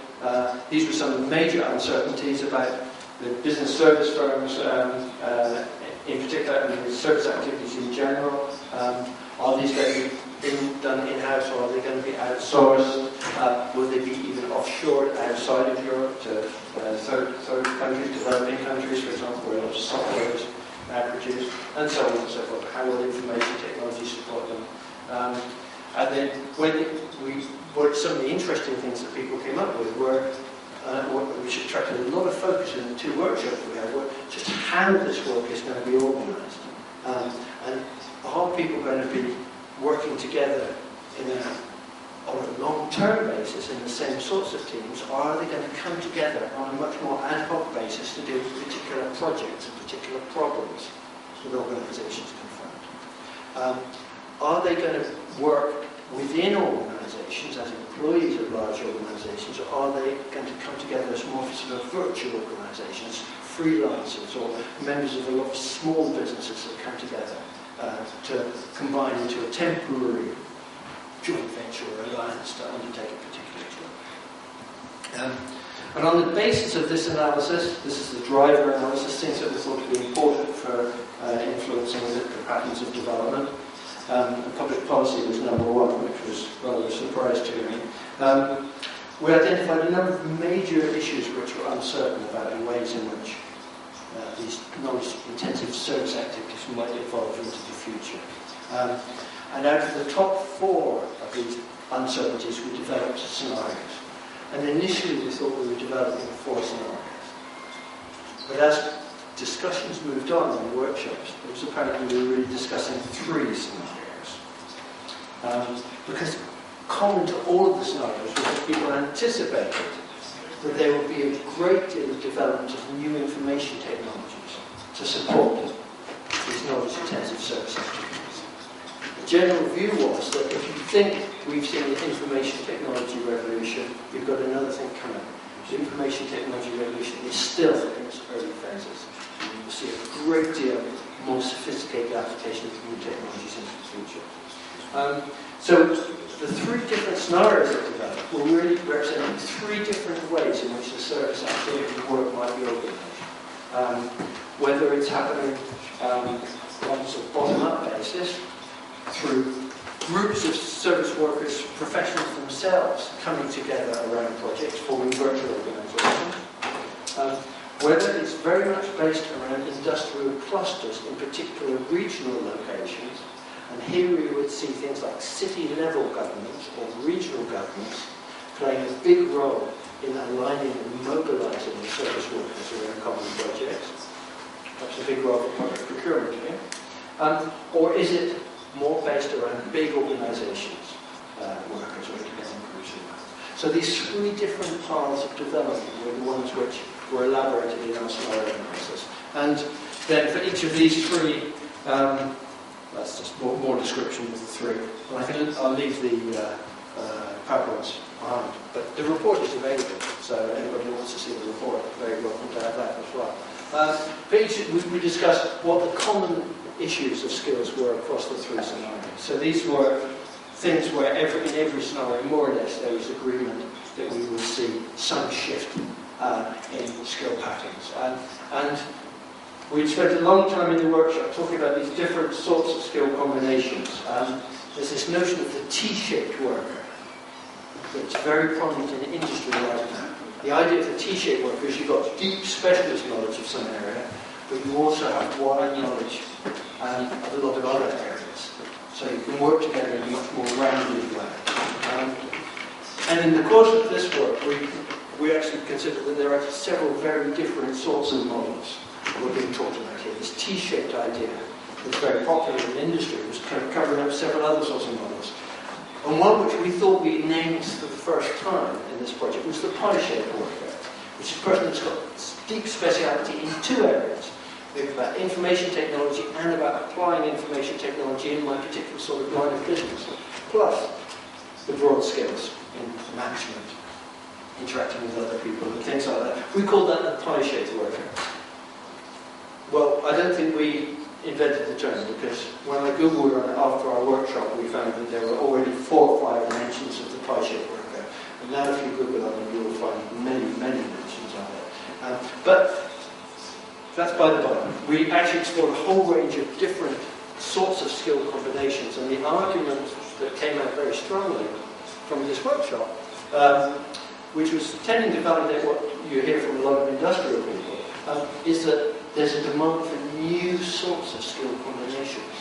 These were some of the major uncertainties about the business service firms in particular, and the service activities in general. Are these going to be done in-house, or are they going to be outsourced? Will they be even offshored outside of Europe to third countries, developing countries, for example, where lots of software is produced, and so on and so forth? How will information technology support them? And then what some of the interesting things that people came up with were, which attracted a lot of focus in the 2 workshops we had, were just how this work is going to be organised. And are people going to be working together on a long-term basis in the same sorts of teams, or are they going to come together on a much more ad hoc basis to deal with particular projects and particular problems that organisations confront? are they going to work within organisations as employees of large organisations, or are they going to come together as more sort of virtual organisations, freelancers, or members of a lot of small businesses that come together to combine into a temporary joint venture or alliance to undertake a particular job. And on the basis of this analysis, this is the driver analysis, things that we thought would be important for influencing the patterns of development. Public policy was number one, which was rather a surprise to me. We identified a number of major issues which were uncertain about the ways in which these knowledge-intensive service activities might evolve into the future. And out of the top 4 of these uncertainties, we developed scenarios. And initially we thought we were developing 4 scenarios. But as discussions moved on in the workshops, it was apparent we were really discussing 3 scenarios. Because common to all of the scenarios was that people anticipated that there would be a great deal of development of new information technologies to support these knowledge-intensive service activities. The general view was that if you think we've seen the information technology revolution, you've got another thing coming. The information technology revolution is still in its early phases. You will see a great deal more sophisticated application of new technologies into the future. So the 3 different scenarios that developed were really representing 3 different ways in which the service activity work might be organised. Whether it's happening on a sort of bottom-up basis, through groups of service workers, professionals themselves, coming together around projects, forming virtual organisations. Whether it's very much based around industrial clusters, in particular regional locations, and here we would see things like city-level governments or regional governments playing a big role in aligning and mobilising the service workers around common projects. Perhaps a big role for public procurement here. Or is it more based around big organisations, workers, or independent groups? So these 3 different paths of development were the ones which were elaborated in our scenario analysis. And then for each of these 3, that's just more description of the 3. I'll leave the PowerPoints behind. But the report is available, so anybody who wants to see the report, very welcome to have that as well. For each, we discussed what the common issues of skills were across the 3 scenarios. So these were things where in every scenario, more or less, there was agreement that we would see some shift in skill patterns. And we'd spent a long time in the workshop talking about these different sorts of skill combinations. There's this notion of the T-shaped worker that's very prominent in industry right now. The idea of the T-shaped worker is you've got deep specialist knowledge of some area, but you also have wide knowledge of a lot of other areas. So you can work together in a much more rounded way. And in the course of this work, we actually considered that there are several very different sorts of models that were being talked about here. This T-shaped idea that's very popular in industry was kind of covering up several other sorts of models. And one which we thought we named for the first time in this project was the pie-shaped worker, which is a person that's got deep speciality in 2 areas. Think about information technology and about applying information technology in my particular sort of line of business, plus the broad skills in management, interacting with other people and things like that. We call that the pie-shaped worker. Well, I don't think we invented the term, because when I googled on it after our workshop, we found that there were already 4 or 5 mentions of the pie-shaped worker. And now if you Google on it, you will find many, many mentions of it. But that's by the by. We actually explored a whole range of different sorts of skill combinations, and the argument that came out very strongly from this workshop, which was tending to validate what you hear from a lot of industrial people, is that there's a demand for new sorts of skill combinations.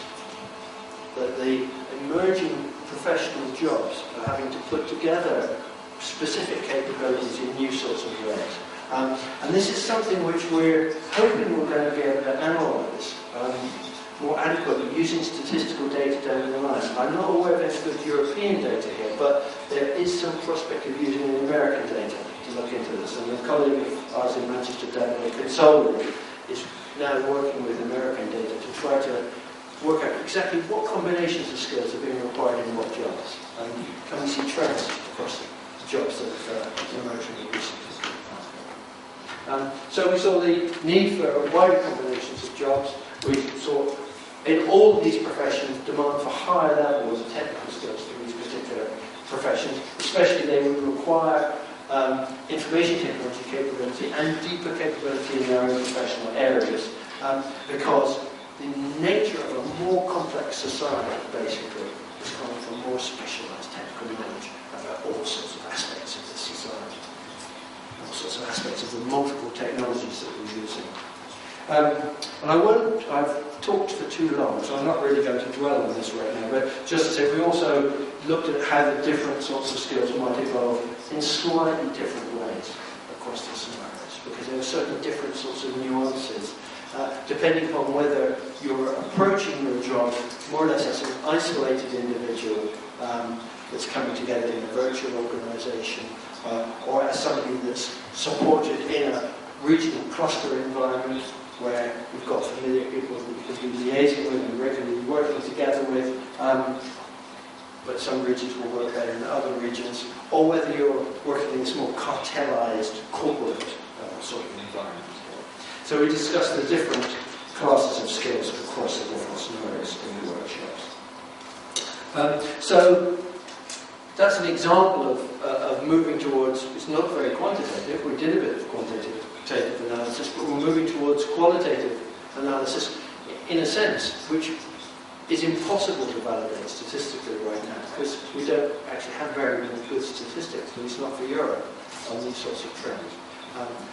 That the emerging professional jobs are having to put together specific capabilities in new sorts of ways. And this is something which we're hoping we're going to be able to analyse more adequately using statistical data down the line. I'm not aware of any good European data here, but there is some prospect of using American data to look into this. And a colleague of ours in Manchester, Daniel Consolidate, is now working with American data to try to work out exactly what combinations of skills are being required in what jobs. And can we see trends across the jobs that have emerged in the recent history? So we saw the need for wider combinations of jobs. We saw in all of these professions demand for higher levels of technical skills for these particular professions, especially they would require information technology capability and deeper capability in their own professional areas, because the nature of a more complex society basically is calling for more specialised technical knowledge about all sorts of aspects of the society, all sorts of aspects of the multiple technologies that we're using. And I've talked for too long, so I'm not really going to dwell on this right now, but just to say we also looked at how the different sorts of skills might evolve in slightly different ways across the scenarios, because there are certain different sorts of nuances, depending upon whether you're approaching your job more or less as an isolated individual that's coming together in a virtual organisation, or as somebody that's supported in a regional cluster environment where you've got familiar people that you can be liaising with and regularly working together with, but some regions will work better than other regions, or whether you're working in this more cartelised corporate sort of environment. So we discussed the different classes of skills across the different scenarios in the workshops. So that's an example of moving towards, it's not very quantitative, we did a bit of quantitative analysis, but we're moving towards qualitative analysis in a sense, which is impossible to validate statistically right now, because we don't actually have very many good statistics, at least not for Europe, on these sorts of trends.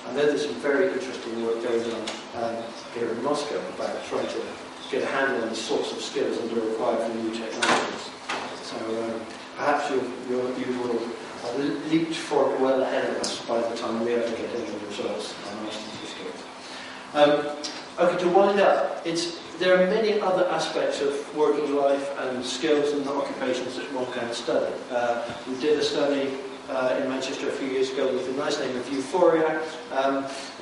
I know there's some very interesting work going on here in Moscow about trying to get a handle on the sorts of skills that are required for new technologies. So perhaps you will leap forward well ahead of us by the time we ever get any of the results on our statistics. Okay, to wind up, there are many other aspects of working life and skills and occupations that one can study. We did a study in Manchester a few years ago with the nice name of Euphoria.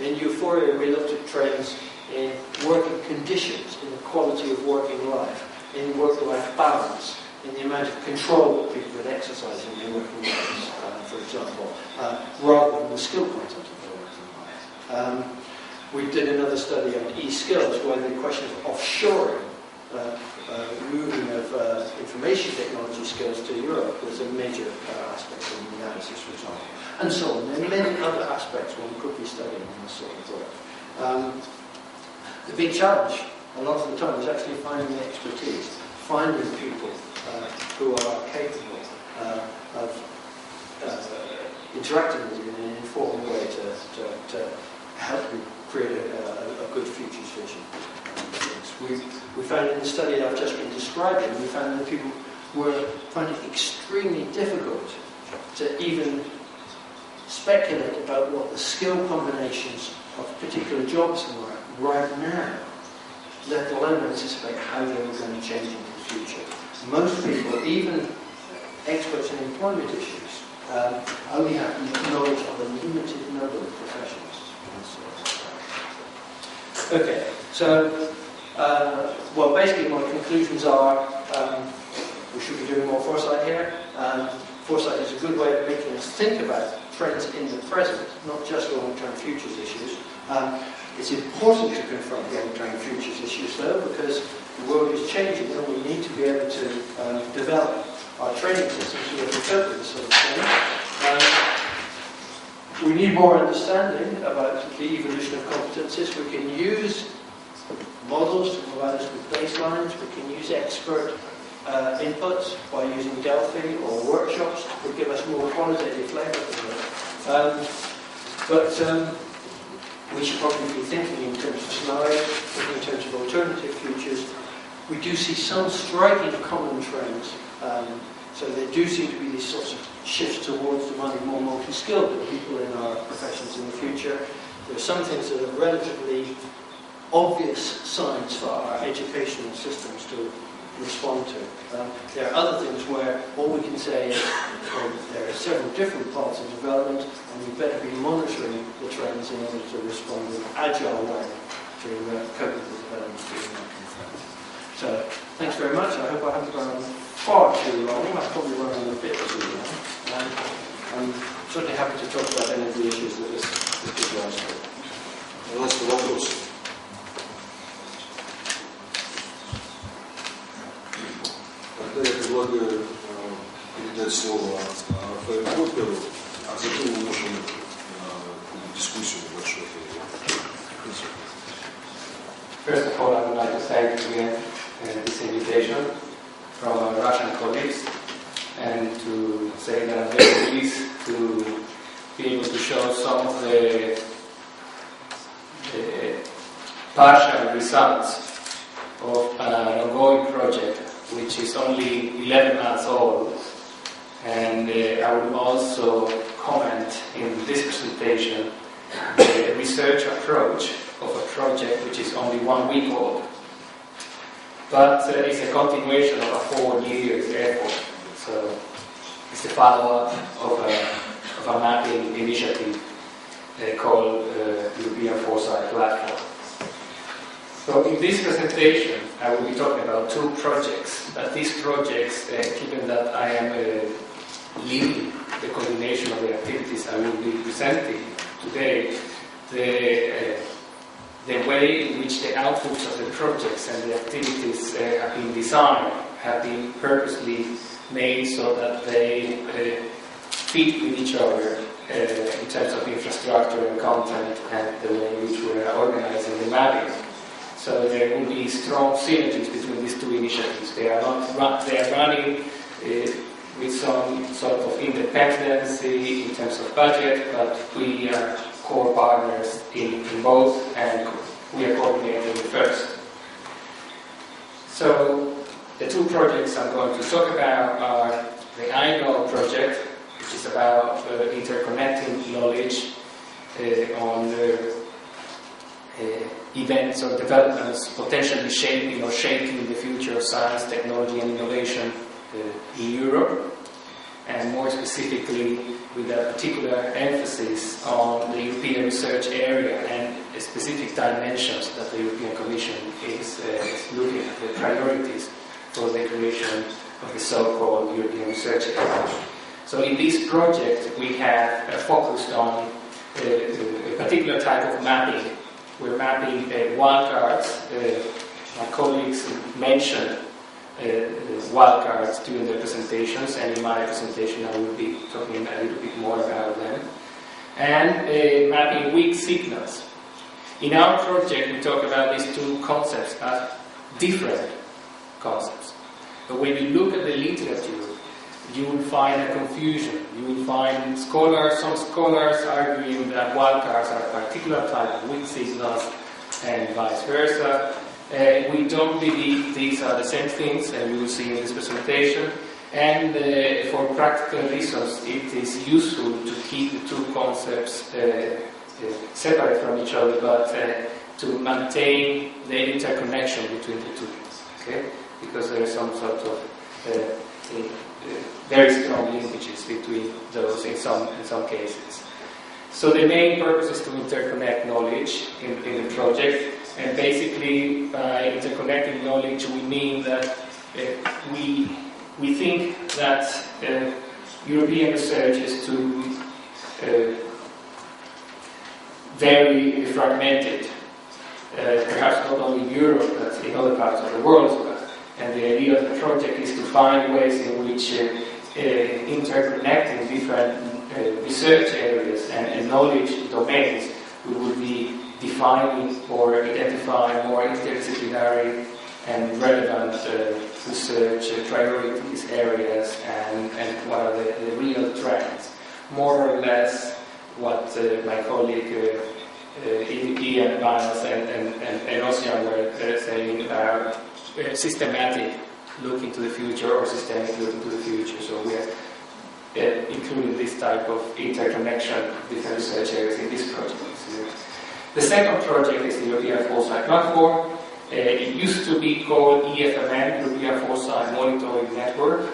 In Euphoria we looked at trends in working conditions, in the quality of working life, in work-life balance, in the amount of control that people would exercise in their working lives, for example, rather than the skill content of their working life. We did another study on e-skills where the question of offshoring, moving of information technology skills to Europe was a major aspect of the analysis, for example. And so on. There are many other aspects one could be studying in this sort of work. The big challenge, a lot of the time, is actually finding the expertise, finding people who are capable of interacting with you in an informed way to help you create a good futures vision. We found in the study that I've just been describing, we found that people were finding it extremely difficult to even speculate about what the skill combinations of particular jobs were right now, let alone anticipate how they were going to change in the future. Most people, even experts in employment issues, only have knowledge of a limited number of professions. Okay, so well, basically my conclusions are we should be doing more foresight here. Foresight is a good way of making us think about trends in the present, not just long-term futures issues. It's important to confront long-term futures issues, though, because the world is changing and we need to be able to develop our training systems to be able to cope with this sort of thing. We need more understanding about the evolution of competencies. We can use models to provide us with baselines. We can use expert inputs by using Delphi or workshops to give us more qualitative flavour for it. But we should probably be thinking in terms of scenarios, thinking in terms of alternative futures. We do see some striking common trends. So there do seem to be these sorts of shifts towards demanding more multi-skilled people in our professions in the future. There are some things that are relatively obvious signs for our educational systems to respond to. There are other things where all we can say is there are several different paths of development and we better be monitoring the trends in order to respond in an agile way to cope with the developments that we might confront. So, thanks very much. I hope I haven't gone on far too long. I've probably run on a bit too long. I'm certainly happy to talk about any of the issues that this people asked for. Пожалуйста, вопрос. Тогда я предлагаю передать слово Рафаэлю Попперу, а затем мы можем дискуссию небольшую. First of all, I would like to thank again this invitation from our Russian colleagues and to say that I'm very pleased to be able to show some of the partial results of an ongoing project which is only 11 months old. And I will also comment in this presentation the research approach of a project which is only 1 week old, but it's a continuation of a 4 years effort. So it's a follow-up of a mapping initiative called European Foresight Platform. So in this presentation I will be talking about 2 projects, but these projects, given that I am leading the coordination of the activities I will be presenting today, the way in which the outputs of the projects and the activities have been designed have been purposely made so that they fit with each other in terms of infrastructure and content and the way in which we are organizing the mapping. So there will be strong synergies between these 2 initiatives. They are running with some sort of independency in terms of budget, but we are core partners in both, and we are coordinating the first. So the 2 projects I'm going to talk about are the INO project, which is about interconnecting knowledge on events or developments potentially shaping or shaping the future of science, technology and innovation in Europe, and more specifically with a particular emphasis on the European research area and specific dimensions that the European Commission is looking at, the priorities for the creation of the so-called European research area. So in this project we have focused on a particular type of mapping. We're mapping wildcards. My colleagues mentioned wildcards during their presentations, and in my presentation I will be talking a little bit more about them. And mapping weak signals. In our project we talk about these 2 concepts as different concepts. But when you look at the literature, you will find a confusion. You will find some scholars arguing that wildcards are a particular type of weak signals and vice versa. We don't believe these are the same things, and you will see in this presentation. And for practical reasons, it is useful to keep the 2 concepts separate from each other, but to maintain the interconnection between the 2. Okay? Because there is some sort of very strong linkages between those in some cases. So the main purpose is to interconnect knowledge in the project. And basically, by interconnecting knowledge, we mean that we think that European research is too very fragmented, perhaps not only in Europe, but in other parts of the world as well. And the idea of the project is to find ways in which interconnecting different research areas and knowledge domains, we would be defining or identifying more interdisciplinary and relevant research priorities, areas, and what are the real trends. More or less what my colleague Ian Miles and Ossian were saying about systematic look into the future or systemic look into the future. So we are including this type of interconnection of different research areas in this project. The second project is the European Foresight Platform. It used to be called EFMN, European Foresight Monitoring Network.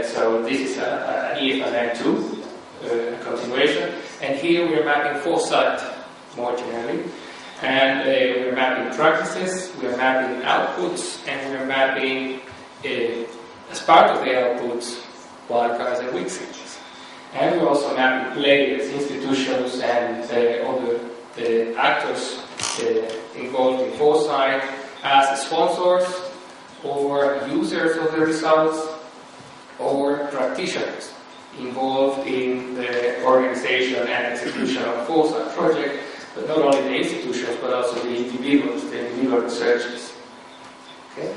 So this is an EFMN2 continuation. And here we are mapping foresight more generally. And we're mapping practices, we're mapping outputs, and we're mapping, as part of the outputs, wildcards and weak signals. And we're also mapping players, institutions, and other actors involved in Foresight as sponsors, or users of the results, or practitioners involved in the organization and execution of the Foresight project, but not only the institutions, but also the individual researchers. Okay?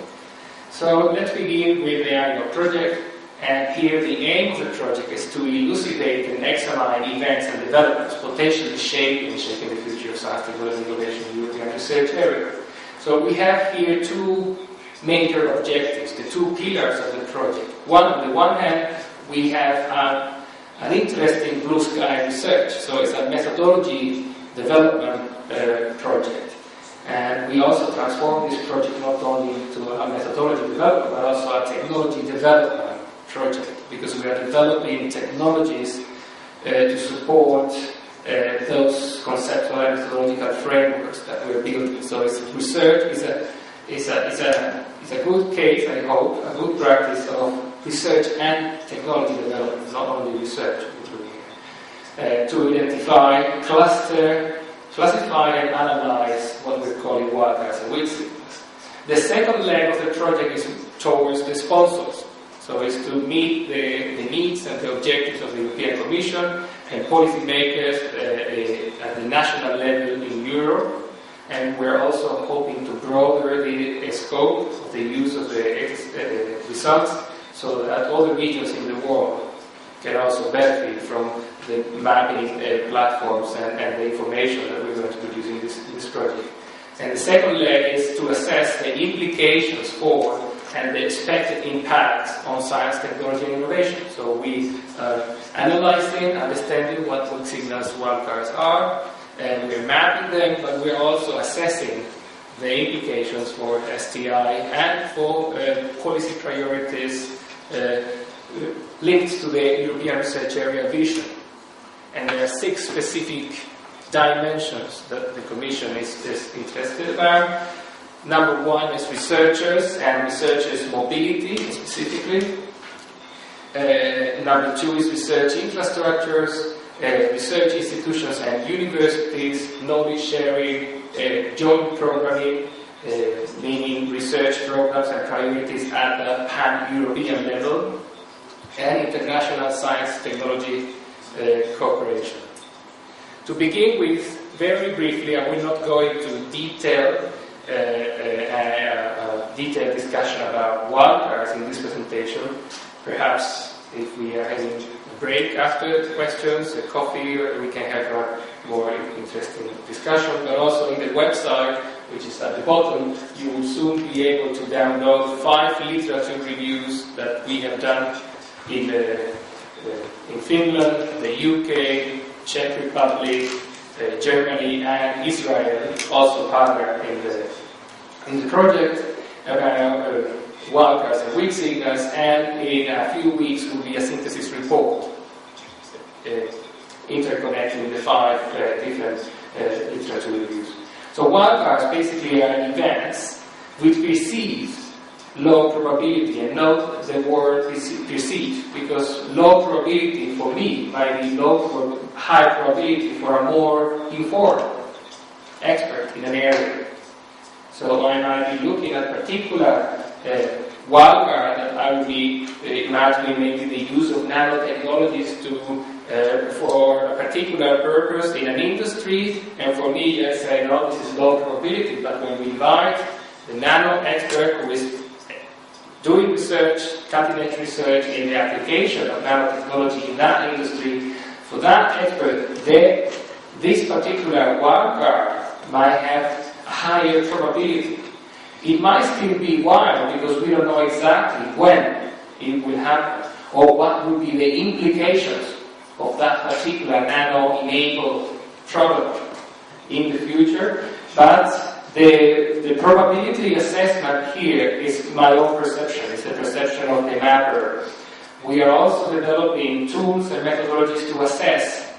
So let's begin with the annual project, and here the aim of the project is to elucidate and examine events and developments potentially shaping the future of science, technology, and innovation in the European research area. So we have here two major objectives, the two pillars of the project. On the one hand, we have an interesting blue sky research, so it's a methodology development project. And we also transform this project not only into a methodology development, but also a technology development project, because we are developing technologies to support those conceptual and methodological frameworks that we're building. So it's research is a good case, I hope, a good practice of research and technology development, not only research, to identify, classify and analyze what we're calling wildcards and weak signals. The second leg of the project is towards the sponsors. So it's to meet the needs and the objectives of the European Commission and policymakers at the national level in Europe. And we're also hoping to broaden the scope of the use of the results so that other regions in the world can also benefit from the mapping platforms and the information that we're going to produce in this project. And the second leg is to assess the implications for and the expected impacts on science, technology, and innovation. So we are analyzing, understanding what signals wildcards are, and we're mapping them, but we're also assessing the implications for STI and for policy priorities linked to the European research area vision. And there are 6 specific dimensions that the Commission is interested about. Number 1 is researchers and researchers' mobility specifically. Number 2 is research infrastructures, research institutions and universities, knowledge sharing, joint programming, meaning research programs and priorities at a pan-European level, and international science technology cooperation. To begin with, very briefly, I will not go into detailed discussion about wildcards in this presentation. Perhaps if we are having a break after the questions, a coffee, we can have a more interesting discussion. But also in the website, which is at the bottom, you will soon be able to download 5 literature reviews that we have done in Finland, the UK, Czech Republic, Germany, and Israel, also partner in the project about wildcards and weak signals, and in a few weeks will be a synthesis report interconnecting the 5 different literature reviews. So wildcards basically are events which perceive low probability, and note the word perceived, because low probability for me might be high probability for a more informed expert in an area. So I might be looking at particular wildcard that I would be imagining maybe the use of nanotechnologies for a particular purpose in an industry, and for me I say, no, this is low probability, but when we invite the nano expert who is doing research, cutting-edge research in the application of nanotechnology in that industry, for that expert, this particular wildcard might have a higher probability. It might still be wild because we don't know exactly when it will happen, or what will be the implications of that particular nano-enabled product in the future, but the probability assessment here is my own perception. It's the perception of the mapper. We are also developing tools and methodologies to assess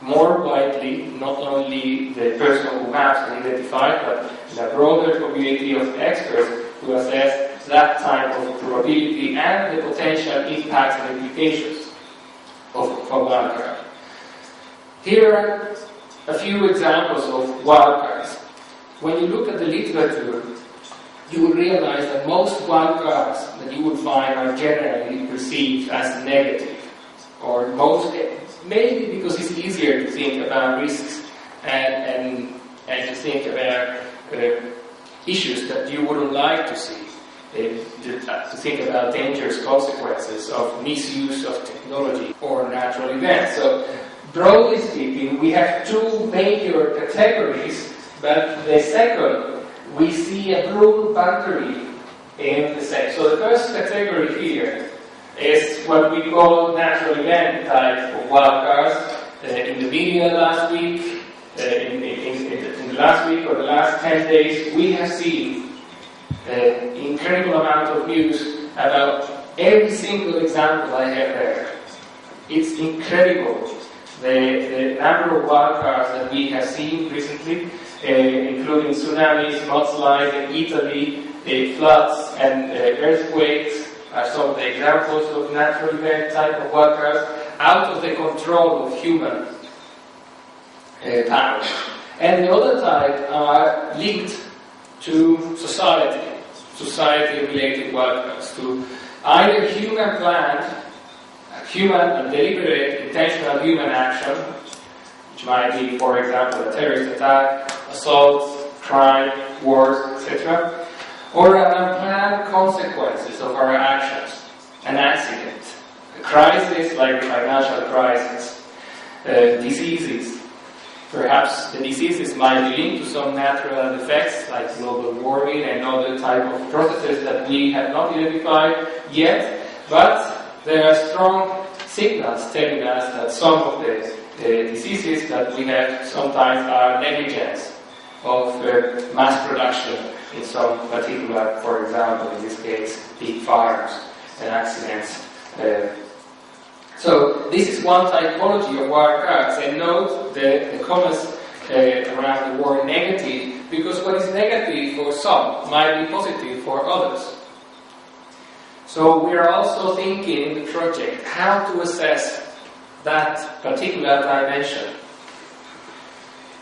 more widely, not only the person who maps and identifies, but in a broader community of experts to assess that type of probability and the potential impacts and implications of wildcard. Here are a few examples of wildcards. When you look at the literature, you will realize that most wildcards that you will find are generally perceived as negative, or most, maybe because it's easier to think about risks and to think about issues that you wouldn't like to see, to think about dangerous consequences of misuse of technology or natural events. So, broadly speaking, we have two major categories, but the second, we see a blue boundary in the second. So the first category here is what we call natural event type of wildcards. In the media last week, in the last week or the last 10 days, we have seen an incredible amount of news about every single example I have there. It's incredible the number of wildcards that we have seen recently, including tsunamis, mudslides in Italy, floods and earthquakes are some of the examples of natural event type of wildcards out of the control of human power. And the other type are linked to society-related wildcards, to either human planned, human and deliberate, intentional human action, which might be, for example, a terrorist attack, assaults, crime, wars, etc., or unplanned consequences of our actions, an accident, a crisis like the financial crisis, diseases. Perhaps the diseases might be linked to some natural effects like global warming and other type of processes that we have not identified yet, but there are strong signals telling us that some of the diseases that we have sometimes are negligence of mass production in some particular, for example, in this case, big fires and accidents. So this is one typology of wildcards, and note the comments around the word negative, because what is negative for some might be positive for others. So we are also thinking in the project how to assess that particular dimension.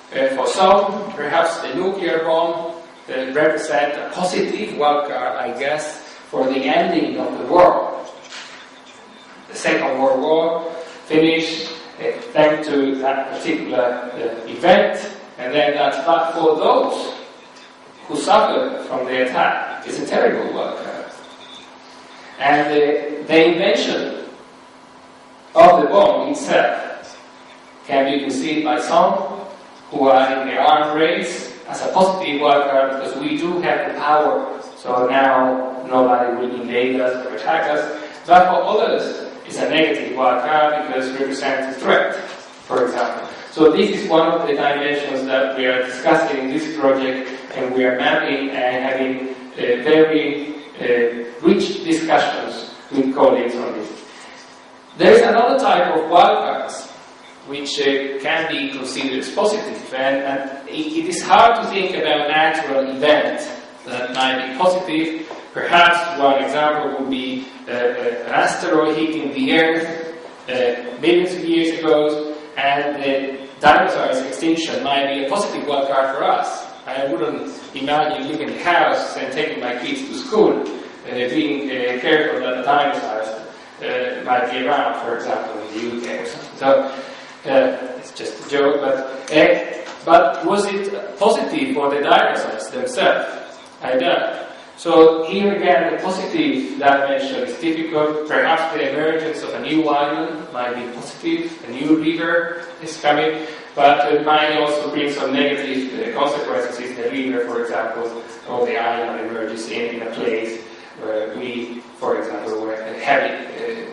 For some, perhaps the nuclear bomb represents a positive wildcard, I guess, for the ending of the war. The Second World War finished thanks to that particular event, and then that's bad for those who suffered from the attack. It's a terrible wildcard. And the invention of the bomb itself can be perceived by some who are in the arms race as a positive wildcard, because we do have the power, so now nobody will invade us or attack us. But for others, it's a negative wildcard because it represents a threat, for example. So this is one of the dimensions that we are discussing in this project, and we are mapping and having very rich discussions with colleagues on this. There is another type of wildcards which can be considered as positive, and it is hard to think about an natural event that might be positive. Perhaps one example would be an asteroid hitting the Earth millions of years ago, and the dinosaurs' extinction might be a positive wildcard for us. I wouldn't imagine leaving the house and taking my kids to school, being careful that the dinosaurs might be around, for example, in the UK or something. So it's just a joke, but was it positive for the dinosaurs themselves? I doubt. So here again, the positive dimension is difficult. Perhaps the emergence of a new island might be positive, a new river is coming, but it might also bring some negative consequences if the river, for example, or the island emerges in a place where we, for example,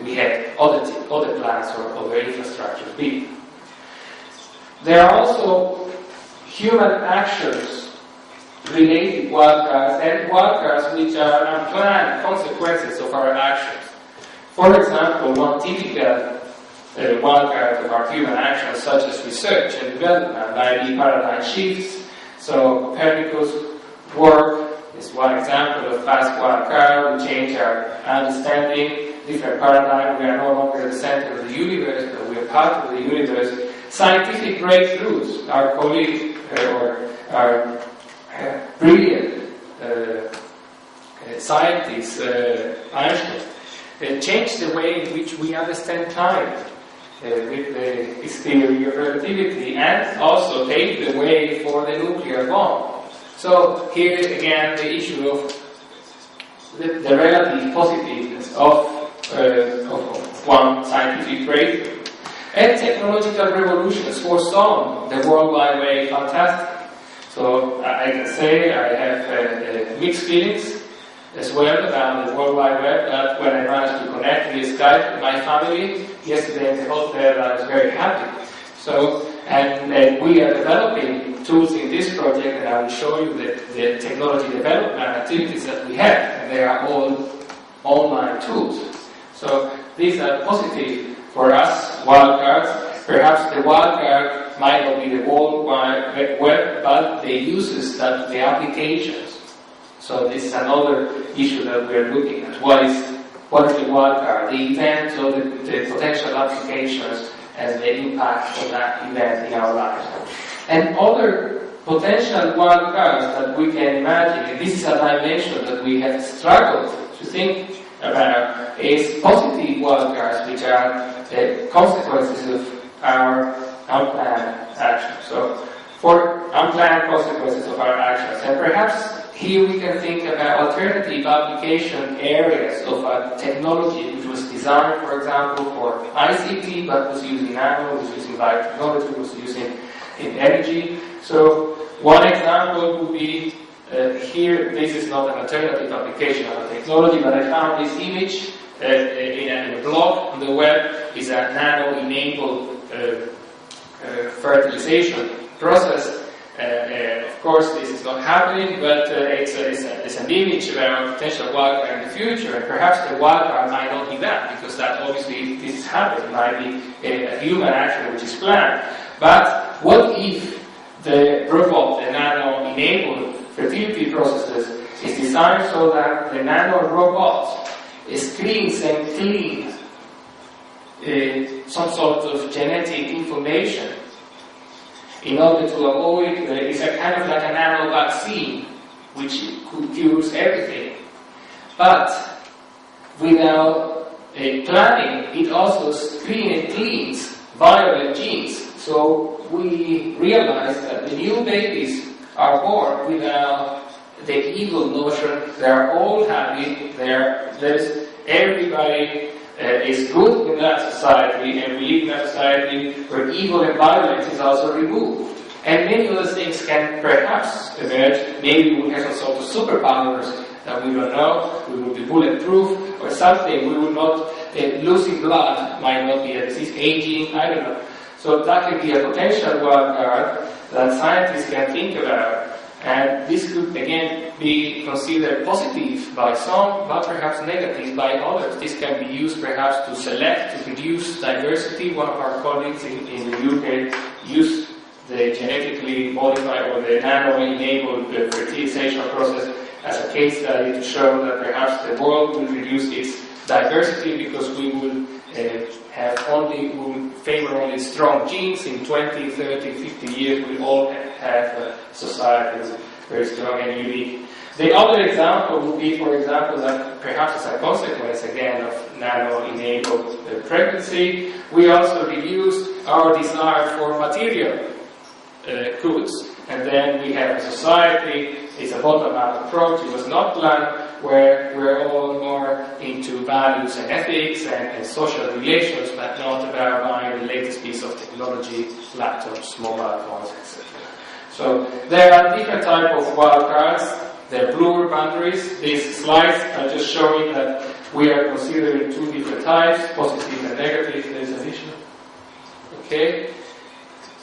we had other plants or other infrastructure built. There are also human actions related wildcards and wildcards which are unplanned consequences of our actions. For example, one typical wildcards of our human actions, such as research and development, might be paradigm shifts. So Copernicus' work is one example of fast wildcard. We change our understanding, different paradigm. We are no longer the center of the universe, but we are part of the universe. Scientific breakthroughs. Our colleague or our brilliant scientist, Einstein, changed the way in which we understand time with his theory of relativity, and also paved the way for the nuclear bomb. So here again the issue of the relative positiveness of one scientific breakthrough. And technological revolutions foresaw the World Wide Web, fantastic. So I can say I have mixed feelings as well about the World Wide Web, but when I managed to connect via Skype with my family yesterday in the hotel, I was very happy. So, and we are developing tools in this project, and I will show you the technology development activities that we have, and they are all online tools. So these are positive for us, wildcards. Perhaps the wildcard might not be the World Wide Web, but the uses, that the applications. So this is another issue that we are looking at. What is the wildcard? The event or the potential applications and the impact of that event in our lives. And other potential wildcards that we can imagine, and this is a dimension that we have struggled to think about, is positive wildcards, which are the consequences of our unplanned actions. So, for unplanned consequences of our actions, and perhaps here we can think about alternative application areas of a technology which was designed, for example, for ICT, but was using nano, was using biotechnology, was using energy. So one example would be here. This is not an alternative application of a technology, but I found this image in a blog on the web. Is a nano-enabled fertilization process. Of course, this is not happening, but it's an image about potential wildcard in the future, and perhaps the wildcard might not be that, because that obviously this is happening. It might be a human action which is planned. But what if the robot, the nano-enabled fertility processes, is designed so that the nano-robot screens and cleans some sort of genetic information in order to avoid, it's a kind of like a nano vaccine which cures everything. But without planning, it also screens and cleans violent genes. So we realize that the new babies are born without the evil notion. They are all happy. There's everybody is good in that society, and we live in a society where evil and violence is also removed. And many other things can perhaps emerge. Maybe we have some sort of superpowers that we don't know. We will be bulletproof or something. We will not, losing blood might not be a disease, aging, I don't know. So that could be a potential wildcard that scientists can think about. And this could again be considered positive by some, but perhaps negative by others. This can be used perhaps to select, to produce diversity. One of our colleagues in the UK used the genetically modified or the nano-enabled fertilization process as a case study to show that perhaps the world will reduce its diversity because we will favor only strong genes. In 20, 30, 50 years we all have a society that's very strong and unique. The other example would be, for example, that perhaps as a consequence again of nano-enabled pregnancy, we also reduce our desire for material goods. And then we have a society, it's a bottom-up approach, it was not planned, where we're all more into values and ethics and social relations, but not about buying the latest piece of technology, laptops, mobile phones, etc. So there are different types of wildcards. They're blur boundaries. These slides are just showing that we are considering two different types, positive and negative. There's additional. Okay?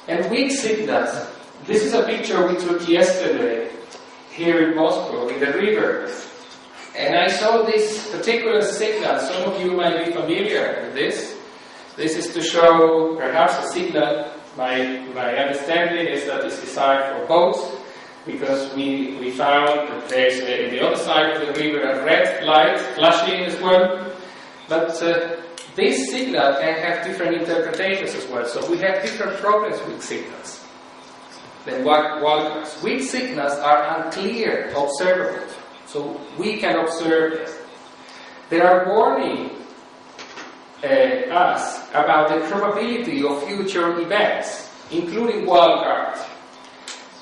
And weak signals. This is a picture we took yesterday here in Moscow, in the river. And I saw this particular signal. Some of you might be familiar with this. This is to show perhaps a signal. My understanding is that it's designed for boats, because we found that there's in the other side of the river a red light flashing as well. But this signal can have different interpretations as well. So we have different problems with signals than wildcards. Weak signals are unclear, observable. So we can observe them. They are warning us about the probability of future events, including wildcards.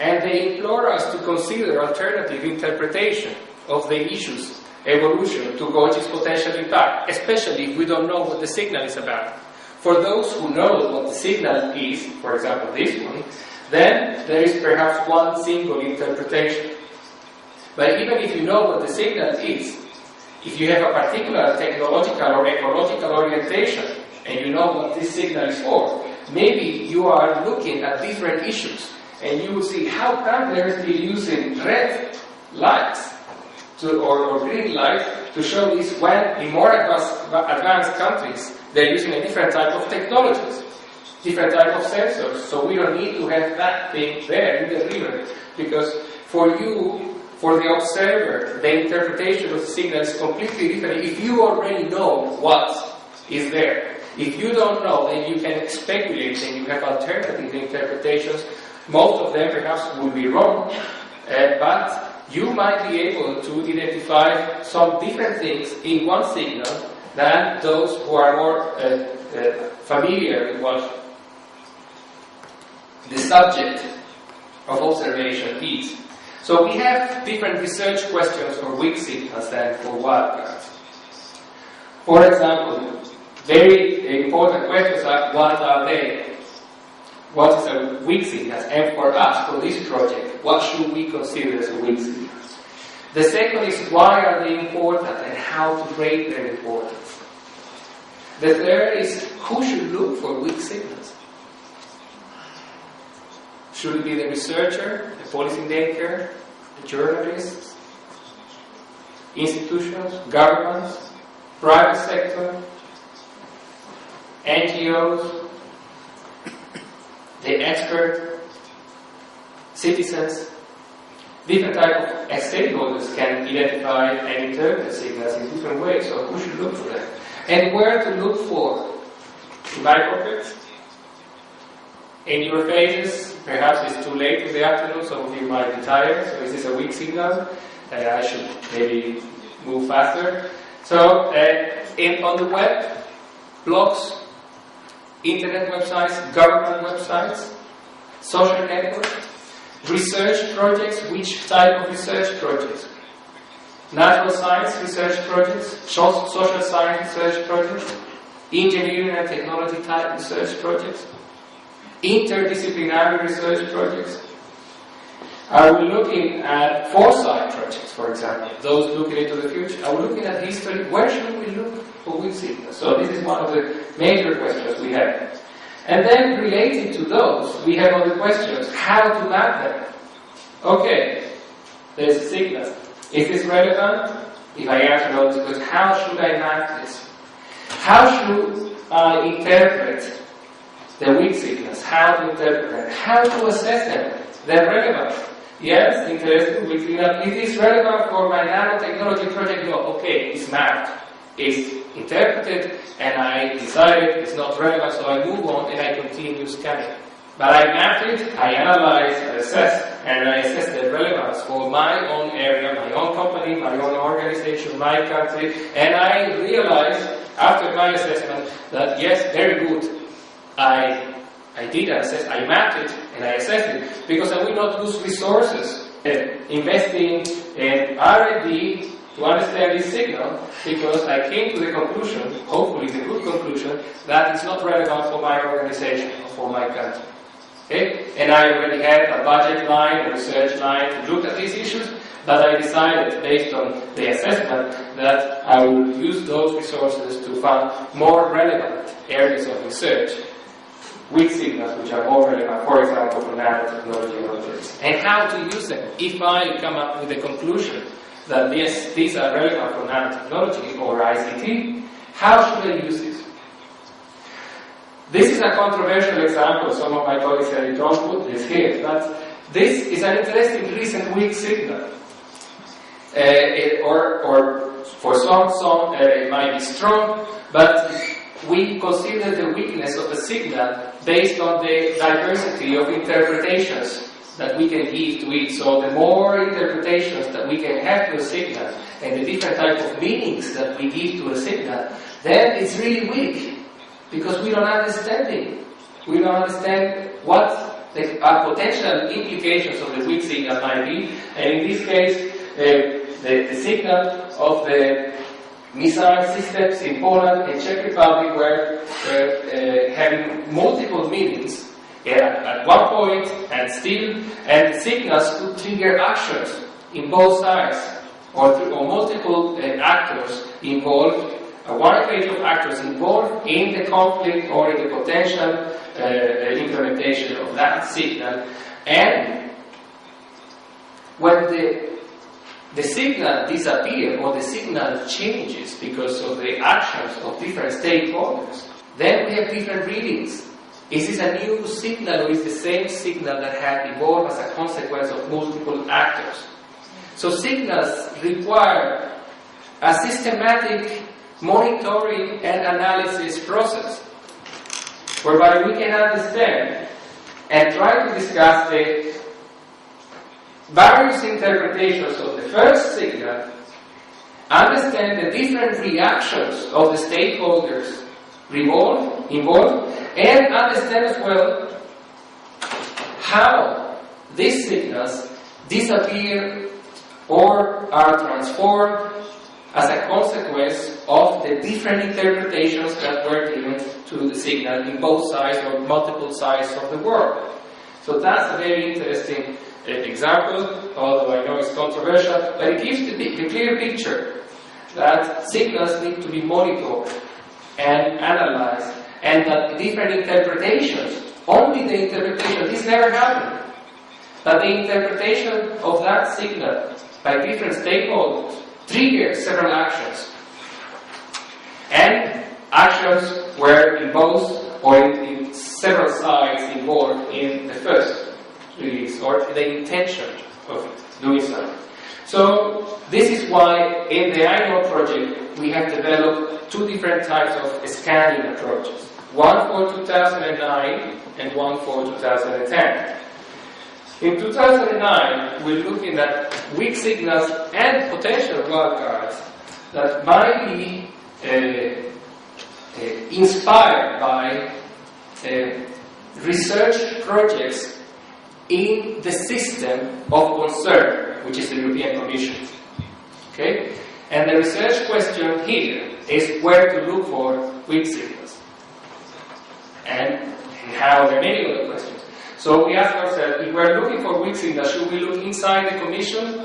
And they implore us to consider alternative interpretation of the issue's evolution to gauge its potential impact, especially if we don't know what the signal is about. For those who know what the signal is, for example this one, then there is perhaps one single interpretation. But even if you know what the signal is, if you have a particular technological or ecological orientation and you know what this signal is for, maybe you are looking at different issues and you will see how come they're still using red lights or green lights to show this when in more advanced countries they're using a different type of technologies, different type of sensors. So we don't need to have that thing there in the river, because for you, for the observer, the interpretation of the signal is completely different if you already know what is there. If you don't know, then you can speculate and you have alternative interpretations. Most of them perhaps will be wrong, but you might be able to identify some different things in one signal than those who are more familiar with what the subject of observation is. So we have different research questions for weak signals than for wildcards. For example, very important questions are: what are they? What is a weak signal? And for us, for this project, what should we consider as a weak signal? The second is, why are they important and how to rate their importance? The third is, who should look for weak signals? Should it be the researcher, the policymaker, the journalists, institutions, governments, private sector, NGOs, the expert, citizens? Different types of stakeholders can identify and interpret signals in different ways, so who should look for them? And where to look for? In my pockets? In your faces? Perhaps it's too late in the afternoon, some of you might be tired, so is this a weak signal? I should maybe move faster. So, on the web, blogs, internet websites, government websites, social networks, research projects. Which type of research projects? Natural science research projects, social science research projects, engineering and technology type research projects, interdisciplinary research projects. Are we looking at foresight projects, for example, those looking into the future? Are we looking at history? Where should we look for weak signals? So this is one of the major questions we have. And then related to those, we have other questions. How to map them? Okay, there's a signal. Is this relevant? If I answer all these questions, how should I map this? How should I interpret the weak signals? How to interpret them? How to assess them? They're relevant. Yes, interesting, weak signal. Is this relevant for my nanotechnology project? No, okay, it's mapped. It's interpreted, and I decided it's not relevant, so I move on and I continue scanning. But I mapped it, I analyzed, I assessed, and I assessed the relevance for my own area, my own company, my own organization, my country, and I realized after my assessment that yes, very good. I did assess, I mapped it and I assessed it, because I will not lose resources investing in R&D to understand this signal, because I came to the conclusion, hopefully the good conclusion, that it's not relevant for my organization or for my country. Okay? And I already had a budget line, a research line to look at these issues, but I decided, based on the assessment, that I would use those resources to fund more relevant areas of research, weak signals which are more relevant, for example, for nanotechnology and others. And how to use them. If I come up with the conclusion that yes, these are relevant for nanotechnology or ICT, how should I use this? This is a controversial example. Some of my colleagues said, don't put this here, but this is an interesting recent weak signal. Or for some it might be strong, but we consider the weakness of the signal based on the diversity of interpretations that we can give to it. So the more interpretations that we can have to a signal and the different type of meanings that we give to a signal, then it's really weak because we don't understand it. We don't understand what the potential implications of the weak signal might be. And in this case, the signal of the missile systems in Poland and Czech Republic were having multiple meanings at one point and the signals could trigger actions in both sides or multiple actors involved, a wide range of actors involved in the conflict or in the potential implementation of that signal. And when the signal disappears or the signal changes because of the actions of different stakeholders, then we have different readings. Is this a new signal or is the same signal that had evolved as a consequence of multiple actors? So signals require a systematic monitoring and analysis process whereby we can understand and try to discuss the various interpretations of the first signal, understand the different reactions of the stakeholders involved, and understand as well how these signals disappear or are transformed as a consequence of the different interpretations that were given to the signal in both sides or multiple sides of the world. So that's a very interesting example, although I know it's controversial, but it gives the clear picture that signals need to be monitored and analyzed, and that different interpretations, only the interpretation, this never happened, but the interpretation of that signal by different stakeholders triggers several actions. And actions were in both or in several sides involved in the first release or the intention of doing so. So this is why in the INO project we have developed two different types of scanning approaches. One for 2009 and one for 2010. In 2009, we're looking at weak signals and potential wildcards that might be inspired by research projects in the system of concern, which is the European Commission. Okay? And the research question here is where to look for weak signals. And how there are many other questions. So we ask ourselves, if we're looking for weak signals, should we look inside the Commission,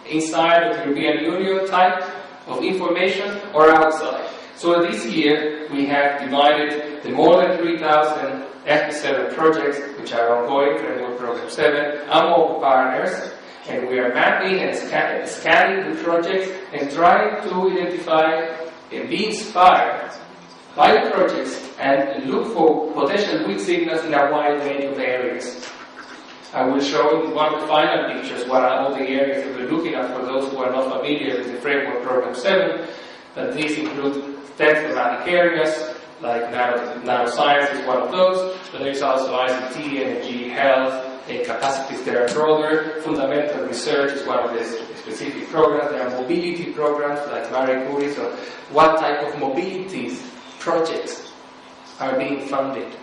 inside of the European Union type of information, or outside? So this year we have divided the more than 3,000 FP7 projects, which are ongoing, Framework Program 7, among partners, and we are mapping and scanning the projects and trying to identify and be inspired by the projects and look for potential weak signals in a wide range of areas. I will show in one of the final pictures what are all the areas that we're looking at for those who are not familiar with the Framework Program 7, but these include thematic areas, like nanoscience is one of those, but there's also ICT, energy, health, capacities that are broader. Fundamental research is one of the specific programs. There are mobility programs like Marie Curie. So what type of mobility projects are being funded?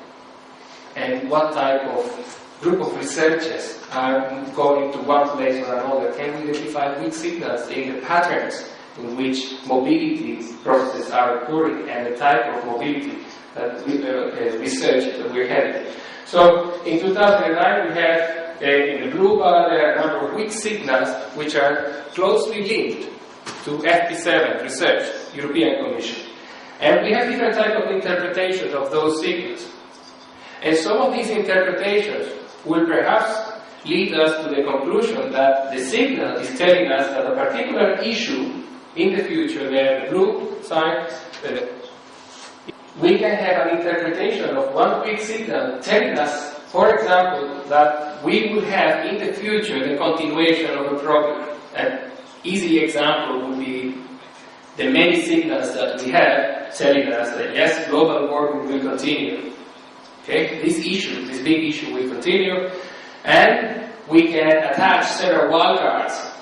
And what type of group of researchers are going to one place or another? Can we identify weak signals in the patterns in which mobility processes are occurring and the type of mobility research that we're having? So in 2009 we have in the blue bar there are a number of weak signals which are closely linked to FP7 research, European Commission. And we have different types of interpretations of those signals. And some of these interpretations will perhaps lead us to the conclusion that the signal is telling us that a particular issue in the future, there the blue side, we can have an interpretation of one weak signal telling us, for example, that we would have in the future the continuation of a problem. An easy example would be the many signals that we have telling us that yes, global warming will continue. Okay, this issue, this big issue will continue, and we can attach several wildcards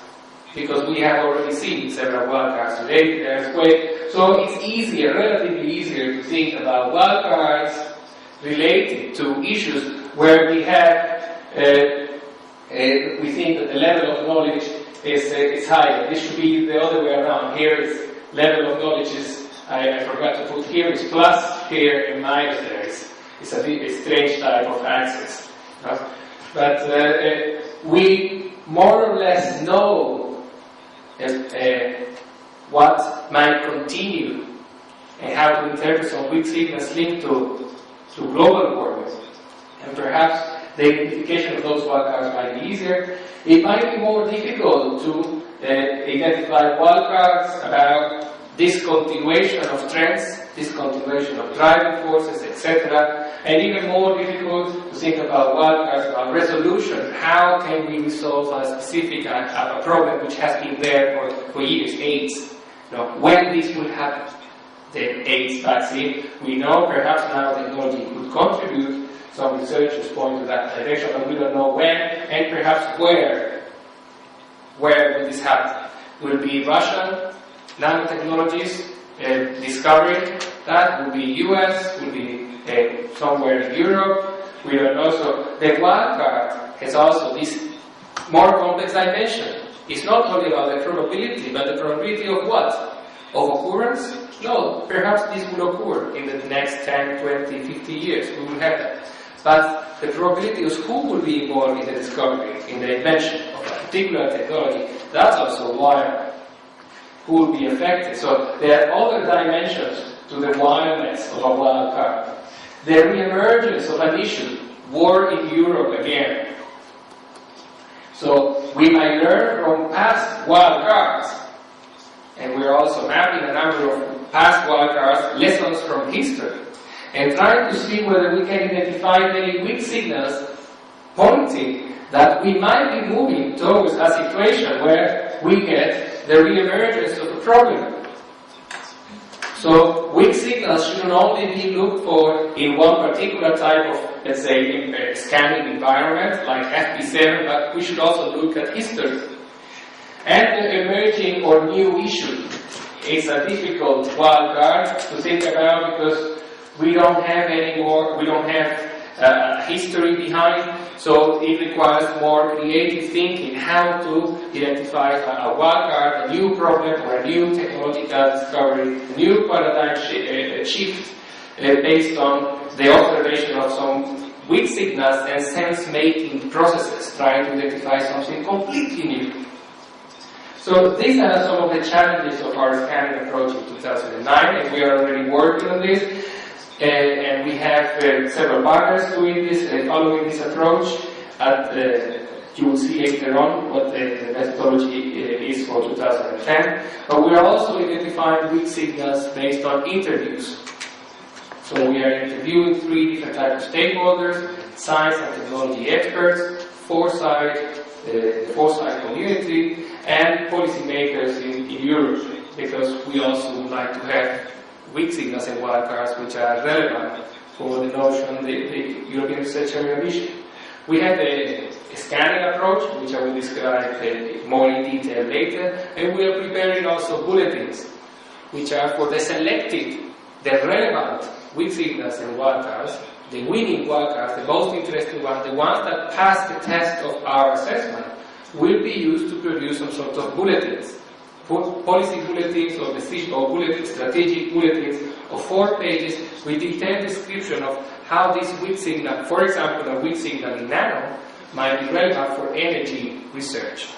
because we have already seen several wildcards related to the earthquake. So it's easier, relatively easier to think about wildcards related to issues where we have, we think that the level of knowledge is higher. This should be the other way around. Here is level of knowledge is, I forgot to put here, is plus here and minus there. It's a strange type of axis. No? But we more or less know what might continue and how to interpret some weak signals linked to global warming. And perhaps the identification of those wildcards might be easier. It might be more difficult to identify wildcards about discontinuation of trends, discontinuation of driving forces, etc. And even more difficult to think about wildcards about resolution. How can we resolve a specific a problem which has been there for years, AIDS? When this will happen? The AIDS vaccine, we know perhaps now technology could contribute. Some researchers point to that direction, but we don't know when and perhaps where will this happen. Will be Russian nanotechnologies discovering that, will be US, will be somewhere in Europe. We don't know. So the wildcard has also this more complex dimension. It's not only about the probability, but the probability of what? Of occurrence? No, perhaps this will occur in the next 10, 20, 50 years. We will have that. But the probability of who will be involved in the discovery, in the invention of a particular technology, that's also wild. Who will be affected? So there are other dimensions to the wildness of a wild card. The re-emergence of an issue, war in Europe again. So we might learn from past wild cards, and we're also mapping a number of past wild cards, lessons from history, and trying to see whether we can identify many weak signals pointing that we might be moving towards a situation where we get the re-emergence of a problem. So weak signals shouldn't only be looked for in one particular type of, let's say, scanning environment like FP7, but we should also look at history. And the emerging or new issue is a difficult wild card to think about because we don't have history behind, so it requires more creative thinking how to identify a wildcard, a new problem or a new technological discovery, a new paradigm shift based on the observation of some weak signals and sense-making processes, trying to identify something completely new. So these are some of the challenges of our scanning approach in 2009, and we are already working on this. And we have several partners doing this, following this approach. You will see later on what the methodology is for 2010. But we are also identifying weak signals based on interviews. So we are interviewing 3 different types of stakeholders: science and technology experts, foresight, the foresight community, and policymakers in Europe, because we also would like to have weak signals and wildcards which are relevant for the notion, the European Research Area mission. We have a scanning approach, which I will describe more in detail later, and we are preparing also bulletins, which are for the selected, the relevant weak signals and wildcards, the winning wildcards, the most interesting ones, the ones that pass the test of our assessment, will be used to produce some sort of bulletins. Policy bulletins or decision or bulletins, strategic bulletins of 4 pages with detailed description of how this weak signal, for example, a weak signal in nano, might be relevant for energy research,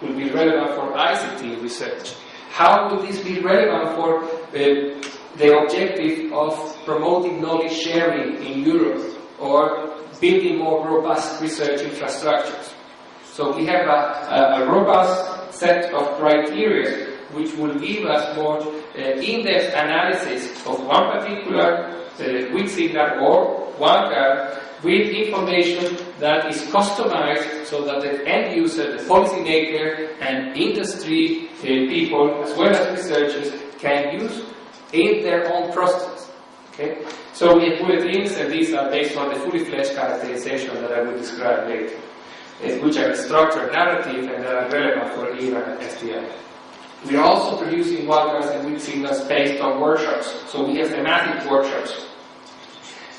will be relevant for ICT research. How would this be relevant for the objective of promoting knowledge sharing in Europe or building more robust research infrastructures? So we have a robust set of criteria which will give us more in-depth analysis of one particular weak signal or wildcard with information that is customized so that the end user, the policymaker and industry people as well as researchers can use in their own process. Okay? So we have bulletins, and these are based on the fully fledged characterization that I will describe later, which are structured narrative and that are relevant for ERA and STI. We are also producing wildcards and weak signals based on workshops. So we have thematic workshops.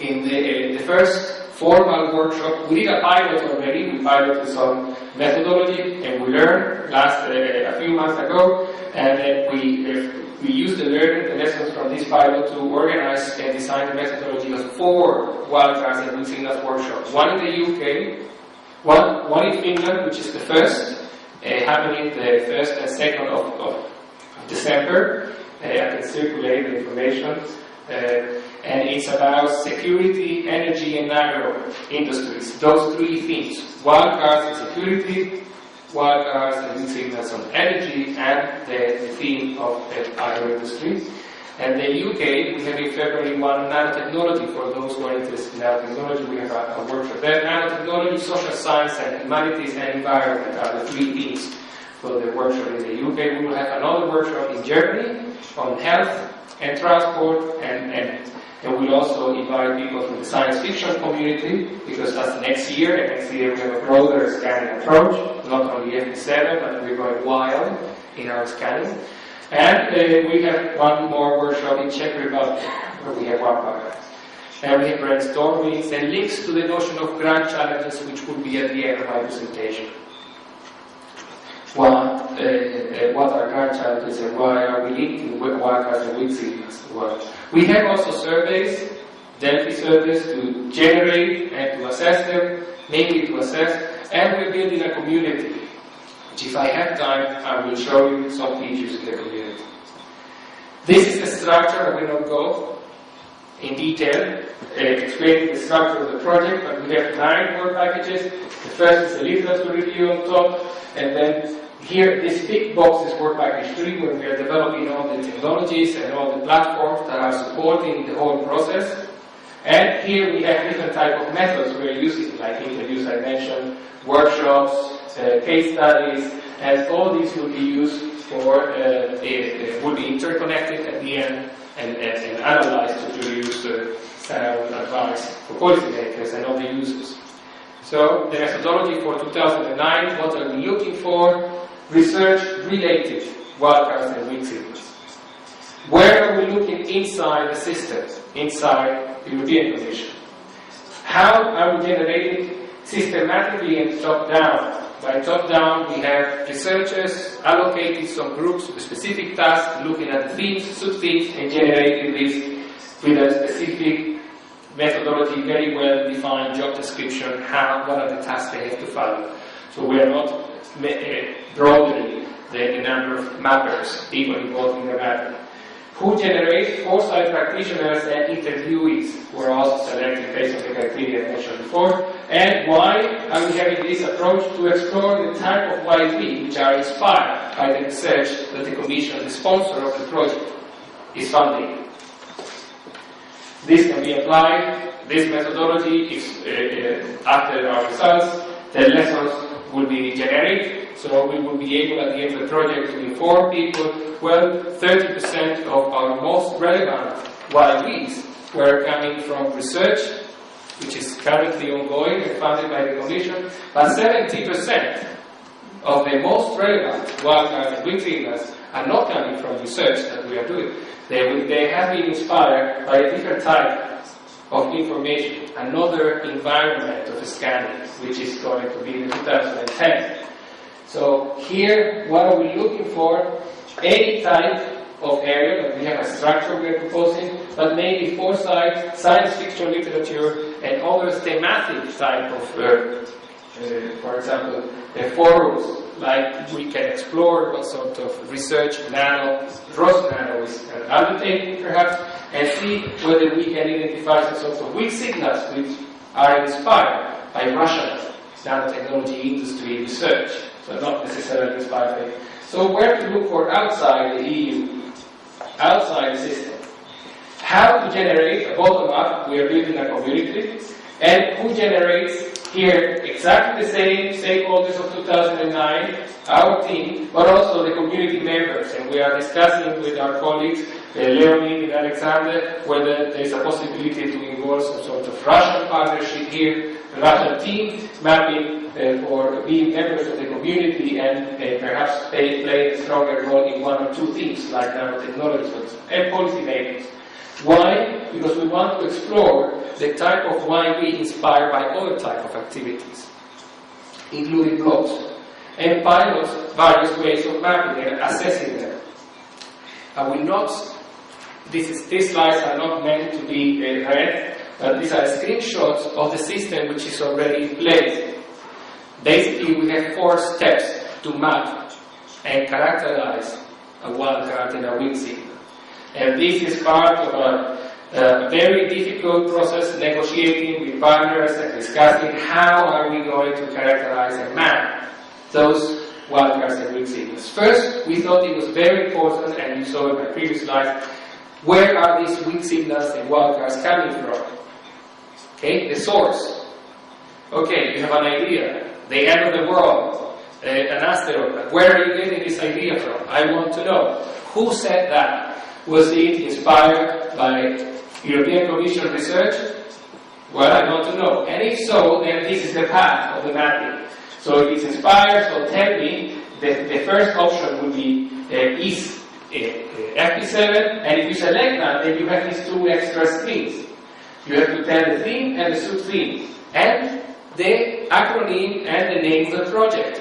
In the first formal workshop, we did a pilot already. We piloted some methodology, and we learned a few months ago, and then we used the lessons from this pilot to organize and design the methodology of 4 wildcards and weak signals workshops. One in the UK, one in Finland, which is the first, happening the 1st and 2nd of December. I can circulate the information. And it's about security, energy, and agro industries. Those 3 themes: wildcards and security, wildcards and weak signals on energy, and the theme of the agro industry. And the UK, we have in February one nanotechnology. For those who are interested in nanotechnology, we have a workshop there. Nanotechnology, social science, and humanities and environment are the 3 themes for the workshop in the UK. We will have another workshop in Germany on health and transport, and we'll also invite people from the science fiction community, because that's next year, and next year we have a broader scanning approach, not only FP7, but we're going wild in our scanning. And we have one more workshop in Czech Republic, where we have 1 part. And we have brainstormings and links to the notion of grand challenges, which will be at the end of my presentation. What are grand challenges, and why are we linking wildcards and weak signals? Well, we have also surveys, Delphi surveys, to generate and to assess them, mainly to assess, and we're building a community, which, if I have time, I will show you some features in the community. This is the structure. I will not go in detail explaining the structure of the project, but we have 9 work packages. The first is the literature review on top, and then here, this big box is work package 3, where we are developing all the technologies and all the platforms that are supporting the whole process. And here we have different type of methods we are using, like interviews I mentioned, workshops, case studies, and all these will be used for, will be interconnected at the end and analyzed to produce sound advice for policymakers and all the users. So the methodology for 2009, what are we looking for? Research-related wildcards and weak signals. Where are we looking inside the system, inside the European Commission? How are we generating systematically and top-down? By top-down, we have researchers allocated some groups with specific tasks, looking at the themes, sub-themes, and generating this with a specific methodology, very well-defined job description, what are the tasks they have to follow. So we are not broadening the number of mappers, people involved in the mapping. Who generates? Foresight practitioners and interviewees who are also selected based on the criteria I mentioned before. And why are we having this approach? To explore the type of YP which are inspired by the research that the Commission, the sponsor of the project, is funding. This can be applied. This methodology is after our results. The lessons will be generic, so we will be able at the end of the project to inform people. Well, 30% of our most relevant YPs were coming from research, which is currently ongoing and funded by the Commission, but 70% of the most relevant wildcards and weak signals are not coming from research that we are doing. They have been inspired by a different type of information, another environment of scanning, which is going to be in 2010. So here, what are we looking for? Any type of area, but we have a structure we are proposing, but mainly foresight, science fiction literature, and other thematic type of, for example, forums, like we can explore what sort of research Ross Nano is undertaking perhaps, and see whether we can identify some sorts of weak signals which are inspired by Russian nanotechnology industry research, so not necessarily inspired by. So where to look for outside the EU, outside the system? how to generate a bottom-up, we are building a community, and who generates here exactly the same stakeholders of 2009, our team, but also the community members. And we are discussing with our colleagues, Leonid and Alexander, whether there is a possibility to involve some sort of Russian partnership here, the Russian team mapping for being members of the community and perhaps play a stronger role in one or two things like nanotechnology and policy makers. Why? Because we want to explore the type of why we inspired by other type of activities, including blogs, and pilot various ways of mapping and assessing them. I will not, these slides are not meant to be read, but these are screenshots of the system which is already in place. Basically, we have 4 steps to map and characterize a wildcard and a weak signal. And this is part of a very difficult process, negotiating with partners and discussing how are we going to characterize and map those wildcards and weak signals. First, we thought it was very important, and you saw in my previous slide, where are these weak signals and wildcards coming from? Okay, the source. Okay, you have an idea, the end of the world, an asteroid. Where are you getting this idea from? I want to know. Who said that? Was it inspired by European Commission research? Well, I want to know. And if so, then this is the path of the mapping. So if it's inspired, so tell me, the first option would be is FP7, and if you select that, then you have these 2 extra screens. You have to tell the theme and the sub-theme, and the acronym and the name of the project,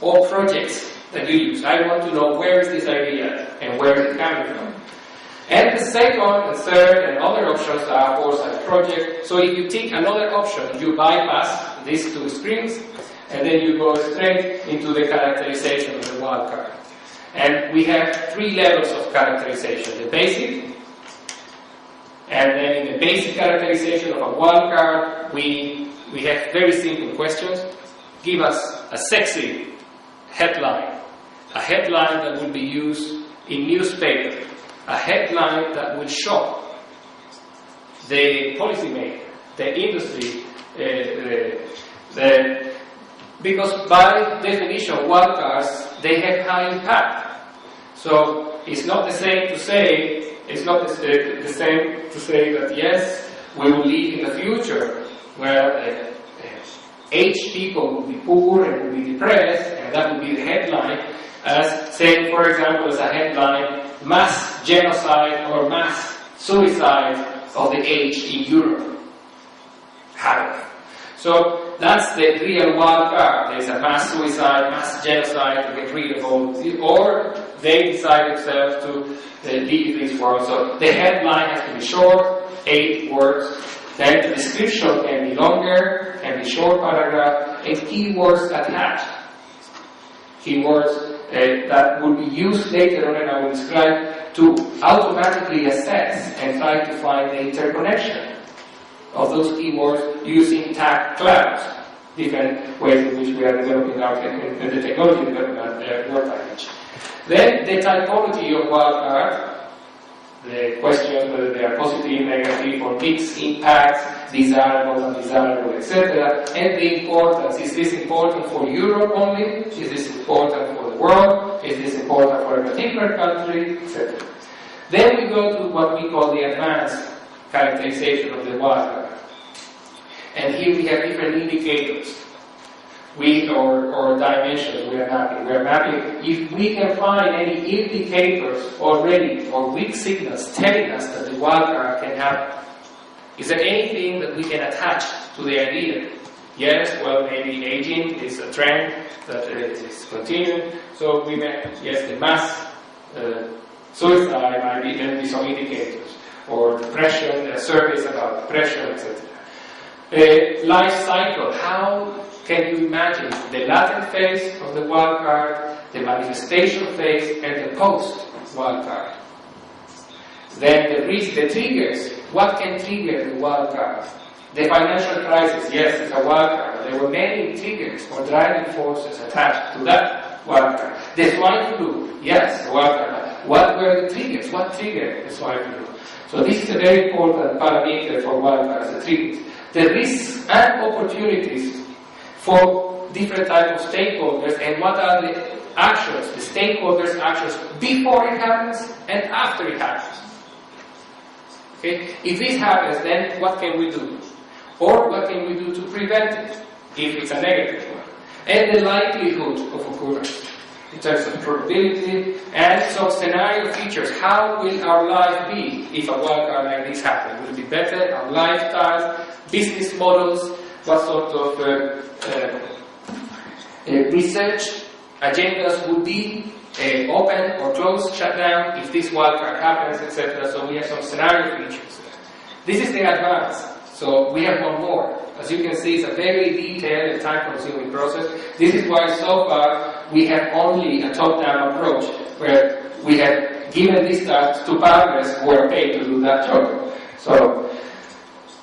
or projects that you use. I want to know where is this idea and where is it coming from. And the second and third and other options are Foresight project. So if you tick another option, you bypass these 2 screens, and then you go straight into the characterization of the wildcard. And we have 3 levels of characterization. The basic, and then in the basic characterization of a wildcard, we have very simple questions. Give us a sexy headline, a headline that will be used in newspaper, a headline that will shock the policymaker, the industry, because by definition, wildcards, they have high impact. So it's not the same to say, that yes, we will live in the future where aged people will be poor and will be depressed, and that will be the headline, as saying, for example, as a headline, mass genocide or mass suicide of the aged in Europe. How? So that's the real wild card. There's a mass suicide, mass genocide to get rid of all, or they decide themselves to leave this world. So the headline has to be short, 8 words. Then the description can be longer, can be short paragraph, and keywords attached. Keywords that will be used later on, and I will describe, to automatically assess and try to find the interconnection of those keywords using tag clouds, different ways in which we are developing our the technology development word language. Then the typology of wildcard, the questions whether they are positive, negative, or mixed impacts, desirable, undesirable, etc. And the importance, is this important for Europe only? Is this important for the world? Is this important for a particular country, etc. Then we go to what we call the advanced characterization of the wildcard. And here we have different indicators. Or dimensions we are mapping. We are mapping if we can find any indicators already or weak signals telling us that the wildcard can happen. Is there anything that we can attach to the idea? Yes, well, maybe aging is a trend that is continuing. So we may, yes, the mass suicide might be some indicators, or depression, surveys about depression, etc. Life cycle, how can you imagine the latent phase of the wildcard, the manifestation phase, and the post-wildcard? Then the risk, the triggers, what can trigger the wildcard? The financial crisis, yes, it's a wildcard. There were many triggers or driving forces attached to that wildcard. The swine flu, yes, the wildcard. What were the triggers? What triggered the swine flu? So this is a very important parameter for wildcards, the treatment. The risks and opportunities for different types of stakeholders, and what are the actions, the stakeholders' actions before it happens and after it happens. Okay? If this happens, then what can we do? Or what can we do to prevent it, if it's a negative one? And the likelihood of occurrence, in terms of probability, and some scenario features. How will our life be if a wildcard like this happens? Will it be better? Our lifestyles, business models, what sort of research agendas would be open or closed, shut down if this wildcard happens, etc. So we have some scenario features. This is the advance. So we have one more. As you can see, it's a very detailed and time-consuming process. This is why so far we have only a top-down approach, where we have given this task to partners who are paid to do that job. So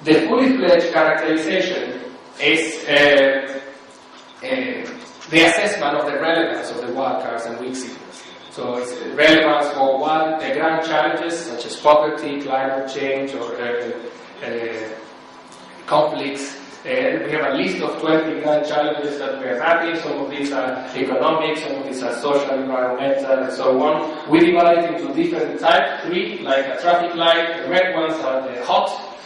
the fully-fledged characterization is the assessment of the relevance of the wildcards and weak signals. So it's relevance for the grand challenges such as poverty, climate change, or conflicts. We have a list of 20 grand challenges that we are having. Some of these are economic, some of these are social, environmental, and so on. We divide it into different types, 3, like a traffic light. The red ones are the hot.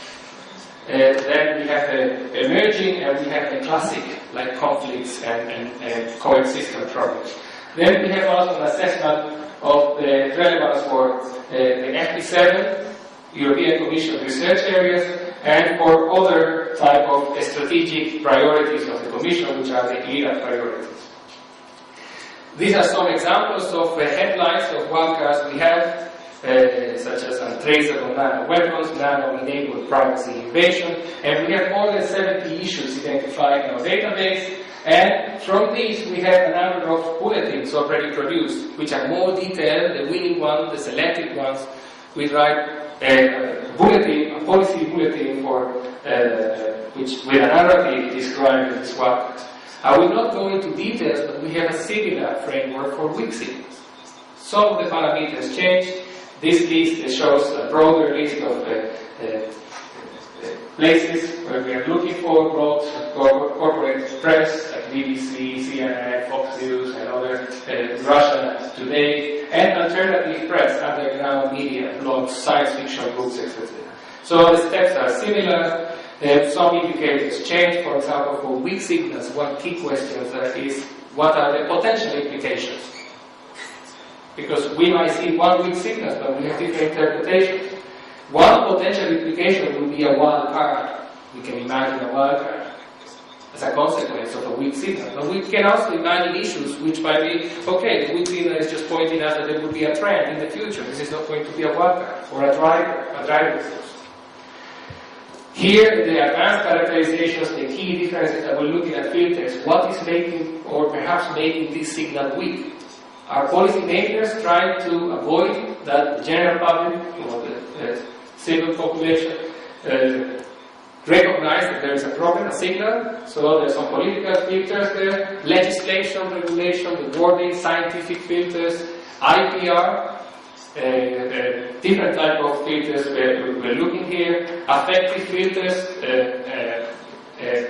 Then we have the emerging, and we have the classic, like conflicts and coexistence problems. Then we have also an assessment of the relevance for the FP7, European Commission research areas, and for other type of strategic priorities of the Commission, which are the ERA priorities. These are some examples of headlines of wildcards we have, such as untraceable nano-weapons, nano-enabled privacy invasion, and we have more than 70 issues identified in our database, and from these we have a number of bulletins already produced, which are more detailed, the winning ones, the selected ones. We write a policy bulletin for which with a narrative describing these wildcards. I will not go into details, but we have a similar framework for weak signals. Some of the parameters change. This list shows a broader list of places where we are looking for broad corporate press, like BBC, CNN, Fox News, and other Russia Today, and alternative press, underground media, blogs, science fiction books, etc. So the steps are similar. Some indicators change. For example, for weak signals, one key question is what are the potential implications? Because we might see one weak signal, but we have different interpretations. One potential implication would be a wild card. We can imagine a wild card as a consequence of a weak signal. But we can also imagine issues which might be, okay, the weak signal is just pointing out that there would be a trend in the future. This is not going to be a wild card or a driving force. Here, in the advanced characterizations, the key differences that we're looking at filters. What is making, or perhaps making, this signal weak? Are policymakers trying to avoid that the general public, the civil population, recognize that there is a problem, a signal? So there's some political filters there, legislation, regulation, the wording, scientific filters, IPR, different type of filters we're looking here, affective filters,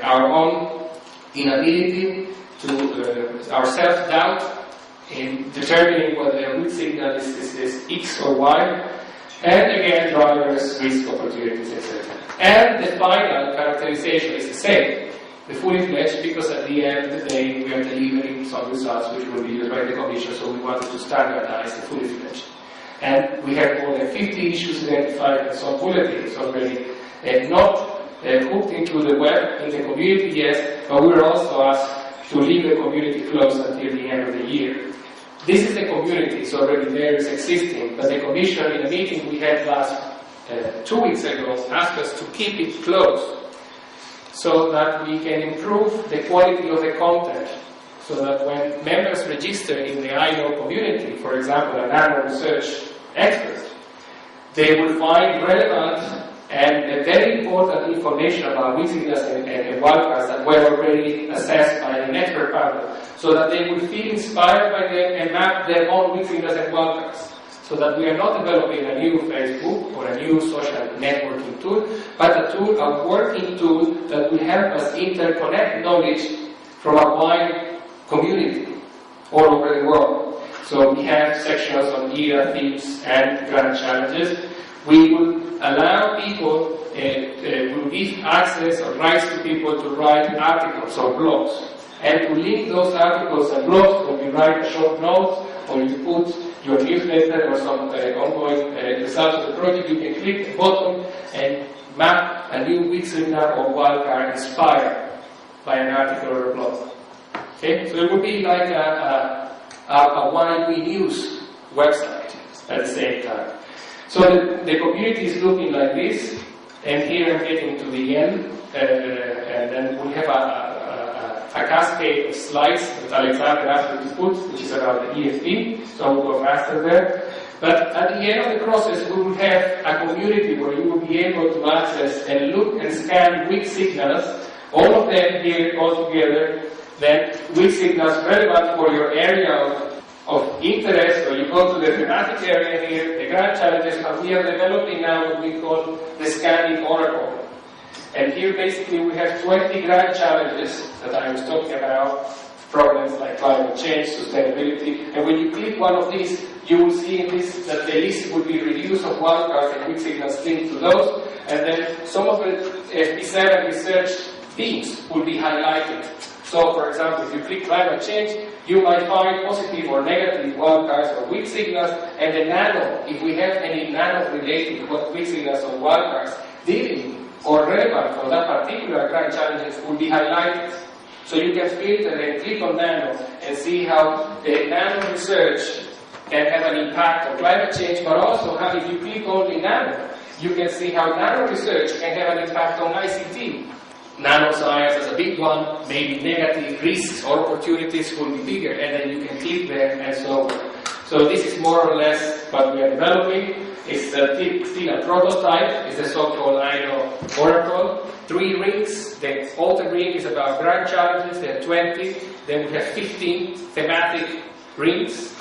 our own inability to, our self-doubt, in determining whether a weak signal is X or Y, and again, drivers, risk, opportunities, etc. And the final characterization is the same, the fully fledged, because at the end of the day, we are delivering some results which will be used by the Commission, so we wanted to standardize the fully fledged. And we have more than 50 issues identified and some bulletins already, not hooked into the web in the community yet, but we were also asked to leave the community closed until the end of the year. This is the community, it's already there, it's existing, but the Commission, in a meeting we had last 2 weeks ago, asked us to keep it closed so that we can improve the quality of the content, so that when members register in the INO community, for example, an annual research expert, they will find relevant and very important information about weak signals and wildcards that were already assessed by the expert panel, so that they will feel inspired by them and map their own weak signals and wildcards. So that we are not developing a new Facebook or a new social networking tool, but a working tool that will help us interconnect knowledge from a wide community all over the world. So we have sections on year, themes, and grand challenges. We will allow people, will give access or rights to people to write articles or blogs. And to link those articles and blogs, when you write a short note, or you put your newsletter or some ongoing results of the project, you can click the button and map a new week seminar or wildcard inspired by an article or a blog. Okay? So it would be like a YB News website at the same time. So the community is looking like this, and here I'm getting to the end, and then we have a cascade of slides that Alexander asked me to put, which is about the EFP, so I will go faster there. But at the end of the process, we will have a community where you will be able to access and look and scan weak signals, all of them here all together, then weak signals relevant for your area of interest, or you go to the thematic area here, the grand challenges, and we are developing now what we call the scanning oracle. And here basically we have 20 grand challenges that I was talking about, problems like climate change, sustainability, and when you click one of these, you will see in this that the list will be reduced of wildcards and weak signals linked to those, and then some of the FP7 research themes will be highlighted. So for example, if you click climate change, you might find positive or negative wildcards or weak signals, and the nano, if we have any nano-related weak signals or wildcards dealing or relevant for that particular grand challenges will be highlighted. So you can filter and click on nano and see how the nano research can have an impact on climate change, but also how if you click only nano, you can see how nano research can have an impact on ICT. Nanoscience is a big one, maybe negative risks or opportunities will be bigger, and then you can click there and so on. So this is more or less what we are developing. It's still a prototype. It's the so-called INO Oracle. 3 rings. The outer ring is about grand challenges. There are 20. Then we have 15 thematic rings.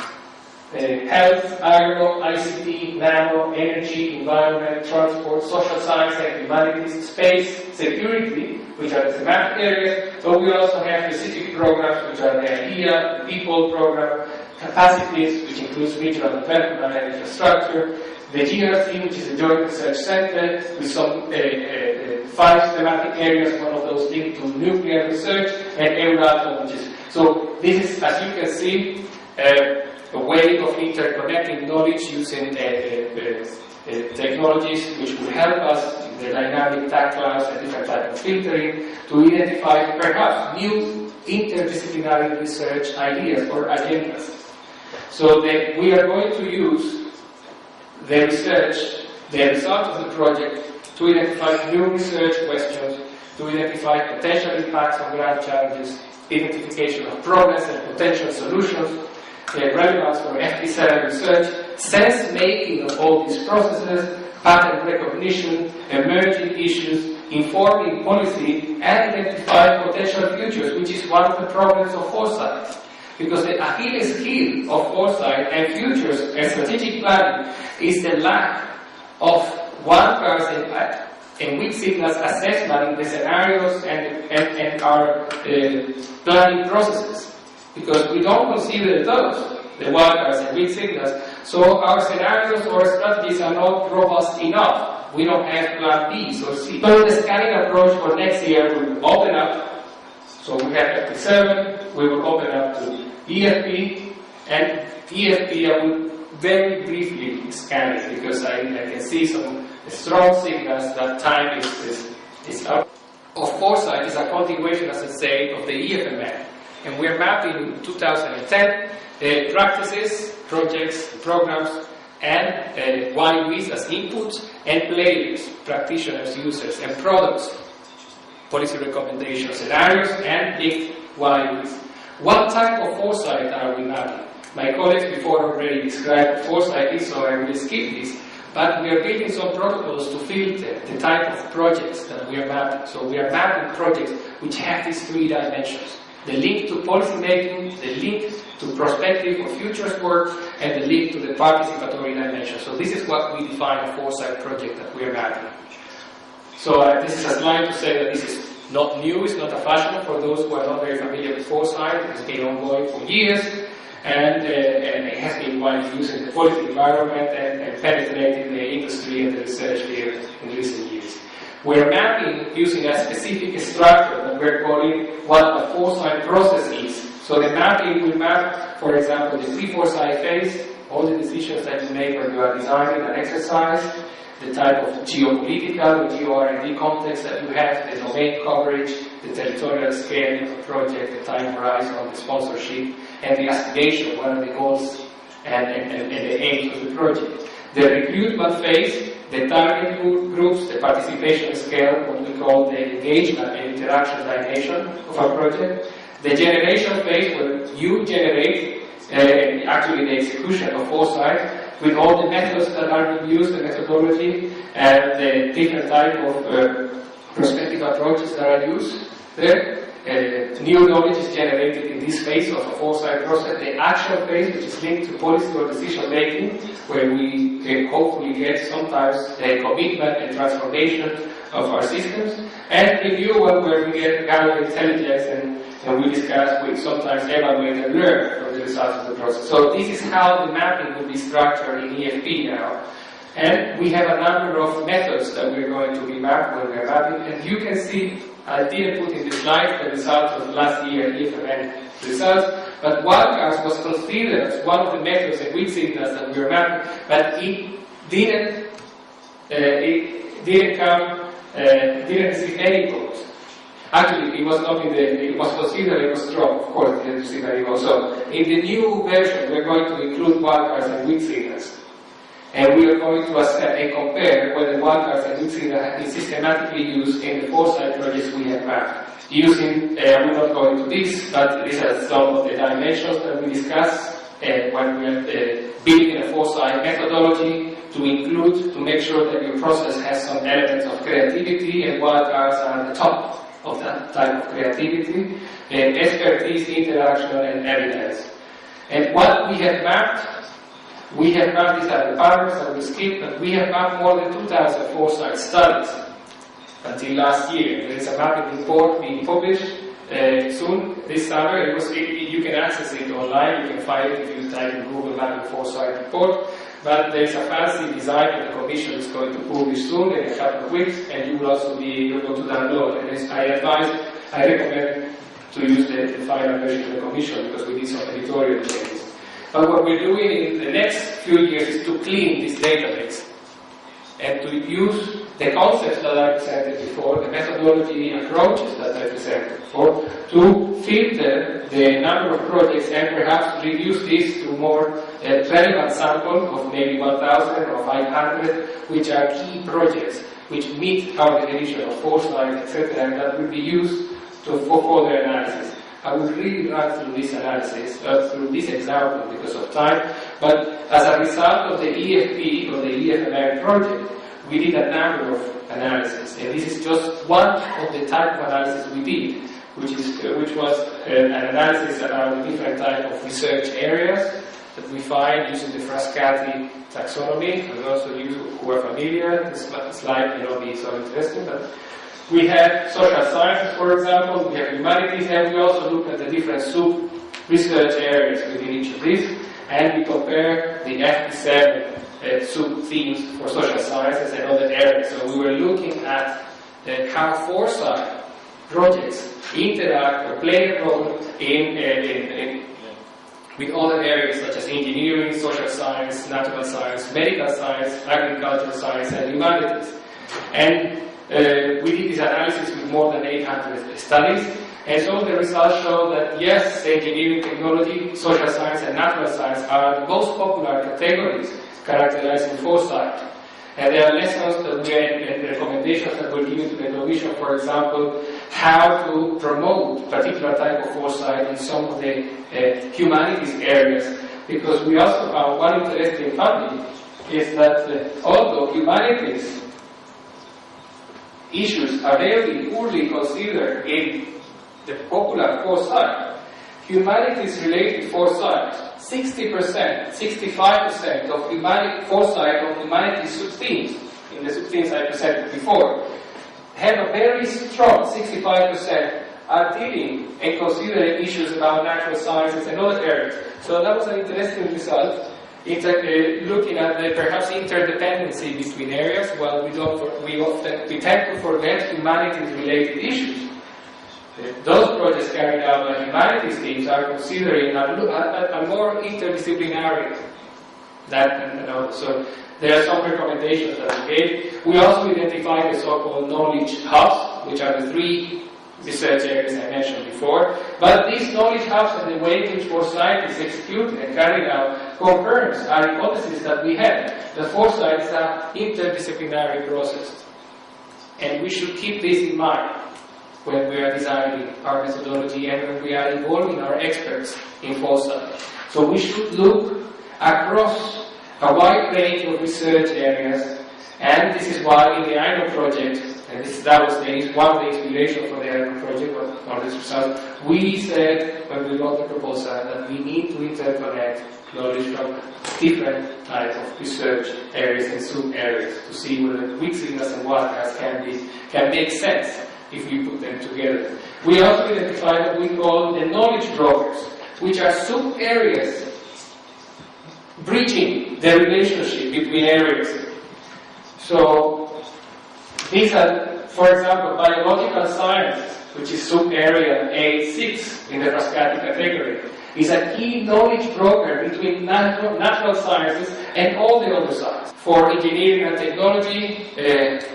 Health, agro, ICT, nano, energy, environment, transport, social science and humanities, space, security, which are the thematic areas. But we also have specific programs, which are the idea, the people program, capacities, which includes regional development and infrastructure, the GRC, which is a Joint Research Center, with some 5 thematic areas, one of those linked to nuclear research, and Euratom, which is... So this is, as you can see, a way of interconnecting knowledge using technologies which will help us in the dynamic tag clouds and different types of filtering to identify perhaps new interdisciplinary research ideas or agendas. So that we are going to use the research, the result of the project, to identify new research questions, to identify potential impacts on grand challenges, identification of problems and potential solutions, the relevance for FP7 research, sense-making of all these processes, pattern recognition, emerging issues, informing policy, and identify potential futures, which is one of the problems of foresight. Because the Achilles heel of foresight and futures and strategic planning is the lack of one person and weak signals assessment in the scenarios and our planning processes. Because we don't consider those, the wildcards and weak signals, so our scenarios or strategies are not robust enough. We don't have plan B or C. So the scanning approach for next year will open up. So we have FP7, we will open up to EFP, and EFP I will very briefly scan it because I can see some strong signals that time is up. Of foresight is a continuation, as I say, of the EFMF. And we are mapping in 2010 practices, projects, programs, and YWs as inputs, and players, practitioners, users, and products, policy recommendations, scenarios, and big YWs. What type of foresight are we mapping? My colleagues before already described what foresight is, so I will skip this. But we are building some protocols to filter the type of projects that we are mapping. So we are mapping projects which have these 3 dimensions. the link to policy making, the link to prospective or futures work, and the link to the participatory dimension. So this is what we define a foresight project that we are mapping. So this is a slide to say that this is not new, it's not a fashion for those who are not very familiar with foresight. It has been ongoing for years, and it has been widely used in the policy environment and penetrating the industry and the research field in recent years. We're mapping using a specific structure that we're calling what a foresight process is. So the mapping will map, for example, the pre-foresight phase, all the decisions that you make when you are designing an exercise, the type of geopolitical or geo-R&D context that you have, the domain coverage, the territorial scale of the project, the time horizon, the sponsorship, and the aspiration, what are the goals and the aims of the project. The recruitment phase, the target groups, the participation scale, what we call the engagement and interaction dimension of our project. The generation phase, where you generate actually the execution of foresight with all the methods that are being used, the methodology, and the different type of prospective approaches that are used there. New knowledge is generated in this phase of a foresight process. The action phase, which is linked to policy or decision making, where we can hopefully get sometimes a commitment and transformation of our systems. And review, where we get gather intelligence and we discuss, we sometimes evaluate and learn from the results of the process. So this is how the mapping will be structured in EFP now. And we have a number of methods that we're going to be mapped when we're mapping. And you can see, I didn't put in the slide the results of last year EFMN results, but wildcards was considered as one of the methods and weak signals that we were mapping, but it didn't receive any votes. Actually, it was not in the, it was considered it was strong, of course, it didn't receive any votes. So, in the new version, we're going to include wildcards and weak signals. And we are going to assess and compare whether wildcards and weak signals have been systematically used in the foresight projects we have mapped. Using, we're not going to this, but these are some of the dimensions that we discussed when we're building a foresight methodology to include, to make sure that your process has some elements of creativity, and wildcards are at the top of that type of creativity, and expertise, interaction, and evidence. And what we have mapped, these are the partners that we skipped, but we have mapped more than 2,000 foresight studies until last year. There is a mapping report being published soon, this summer. You can access it online, you can find it if you type in Google Mapping Foresight Report. But there is a fancy design that the Commission is going to publish soon in a couple of weeks, and you will also be able to download. And I recommend to use the final version of the Commission because we did some editorial changes. But what we're doing in the next few years is to clean this database and to use the concepts that I presented before, the methodology approaches that I presented before, to filter the number of projects and perhaps reduce this to more relevant sample of maybe 1,000 or 500, which are key projects which meet our definition of foresight, etc., and that will be used for further analysis. I will really run through this analysis, through this example because of time, but as a result of the EFP or the EFMN project, we did a number of analyses, and this is just one of the type of analysis we did, which was an analysis around the different type of research areas that we find using the Frascati taxonomy. For those of you who are familiar, this slide may not be so interesting, but we have social sciences, for example, we have humanities, and we also look at the different sub-research areas within each of these, and we compare the FP7 sub-themes for social sciences and other areas. So we were looking at how foresight projects interact or play a role with other areas such as engineering, social science, natural science, medical science, agricultural science, and humanities. And we did this analysis with more than 800 studies, and so the results show that yes, engineering, technology, social science, and natural science are the most popular categories characterizing foresight. And there are lessons that we and recommendations that were given to the Commission, for example, how to promote particular type of foresight in some of the humanities areas, because we also found one interesting finding is that although humanities issues are really poorly considered in the popular foresight, humanities-related foresight, 60%, 65% of foresight of humanities sub-themes, in the sub-themes I presented before, have a very strong 65% are dealing and considering issues about natural sciences and other areas. So that was an interesting result. Looking at the perhaps interdependency between areas, well, we tend to forget humanities-related issues. Those projects carried out by humanities teams are considering a more interdisciplinary. So there are some recommendations that we gave. We also identified the so-called knowledge hubs, which are the 3 research areas I mentioned before. But these knowledge hubs and the way in which foresight is executed and carried out confirms our hypothesis that we had, that foresight is an interdisciplinary process. And we should keep this in mind when we are designing our methodology and when we are involving our experts in foresight. So we should look across a wide range of research areas, and this is why in the INO project, and that was one of the inspiration for the INO project, for this result, we said when we wrote the proposal that we need to interconnect knowledge from different types of research areas and sub-areas to see whether weak signals and wildcards can make sense if we put them together. We also identified what we call the knowledge brokers, which are sub-areas bridging the relationship between areas. So these are, for example, biological science, which is sub-area A6 in the Frascati category, is a key knowledge broker between natural sciences and all the other sciences. For engineering and technology,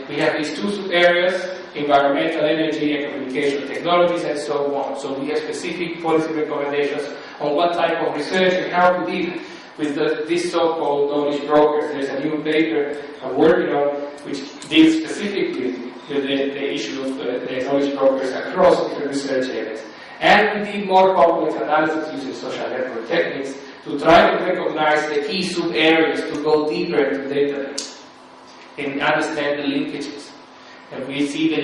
we have these 2 sub-areas, environmental, energy, and communication technologies, and so on. So we have specific policy recommendations on what type of research and how to deal with these so-called knowledge brokers. There's a new paper I'm working on which deals specifically with the issue of the knowledge brokers across different research areas. And we did more complex analysis using social network techniques to try to recognize the key sub-areas to go deeper into data and understand the linkages. And we see the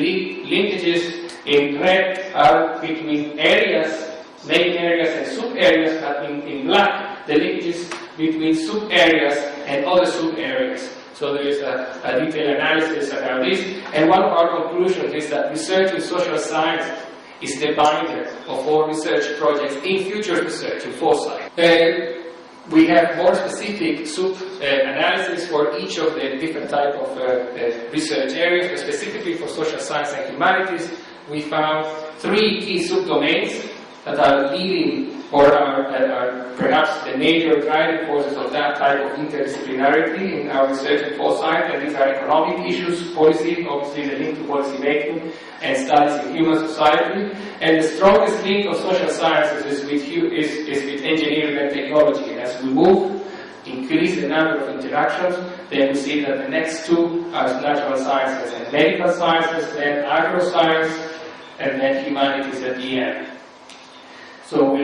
linkages in red are between areas, main areas and sub-areas, but in black, the linkages between sub-areas and other sub-areas. So there is a detailed analysis about this. And one of our conclusions is that research in social science is the binder of all research projects in future research, in foresight. We have more specific sub-analysis for each of the different type of research areas, but specifically for social science and humanities, we found 3 key subdomains that are leading or are perhaps the major driving forces of that type of interdisciplinarity in our research and foresight, and these are economic issues, policy, obviously the link to policy making, and studies in human society. And the strongest link of social sciences is with engineering and technology. And as we increase the number of interactions, then we see that the next 2 are natural sciences and medical sciences, then agroscience, and then humanities at the end. So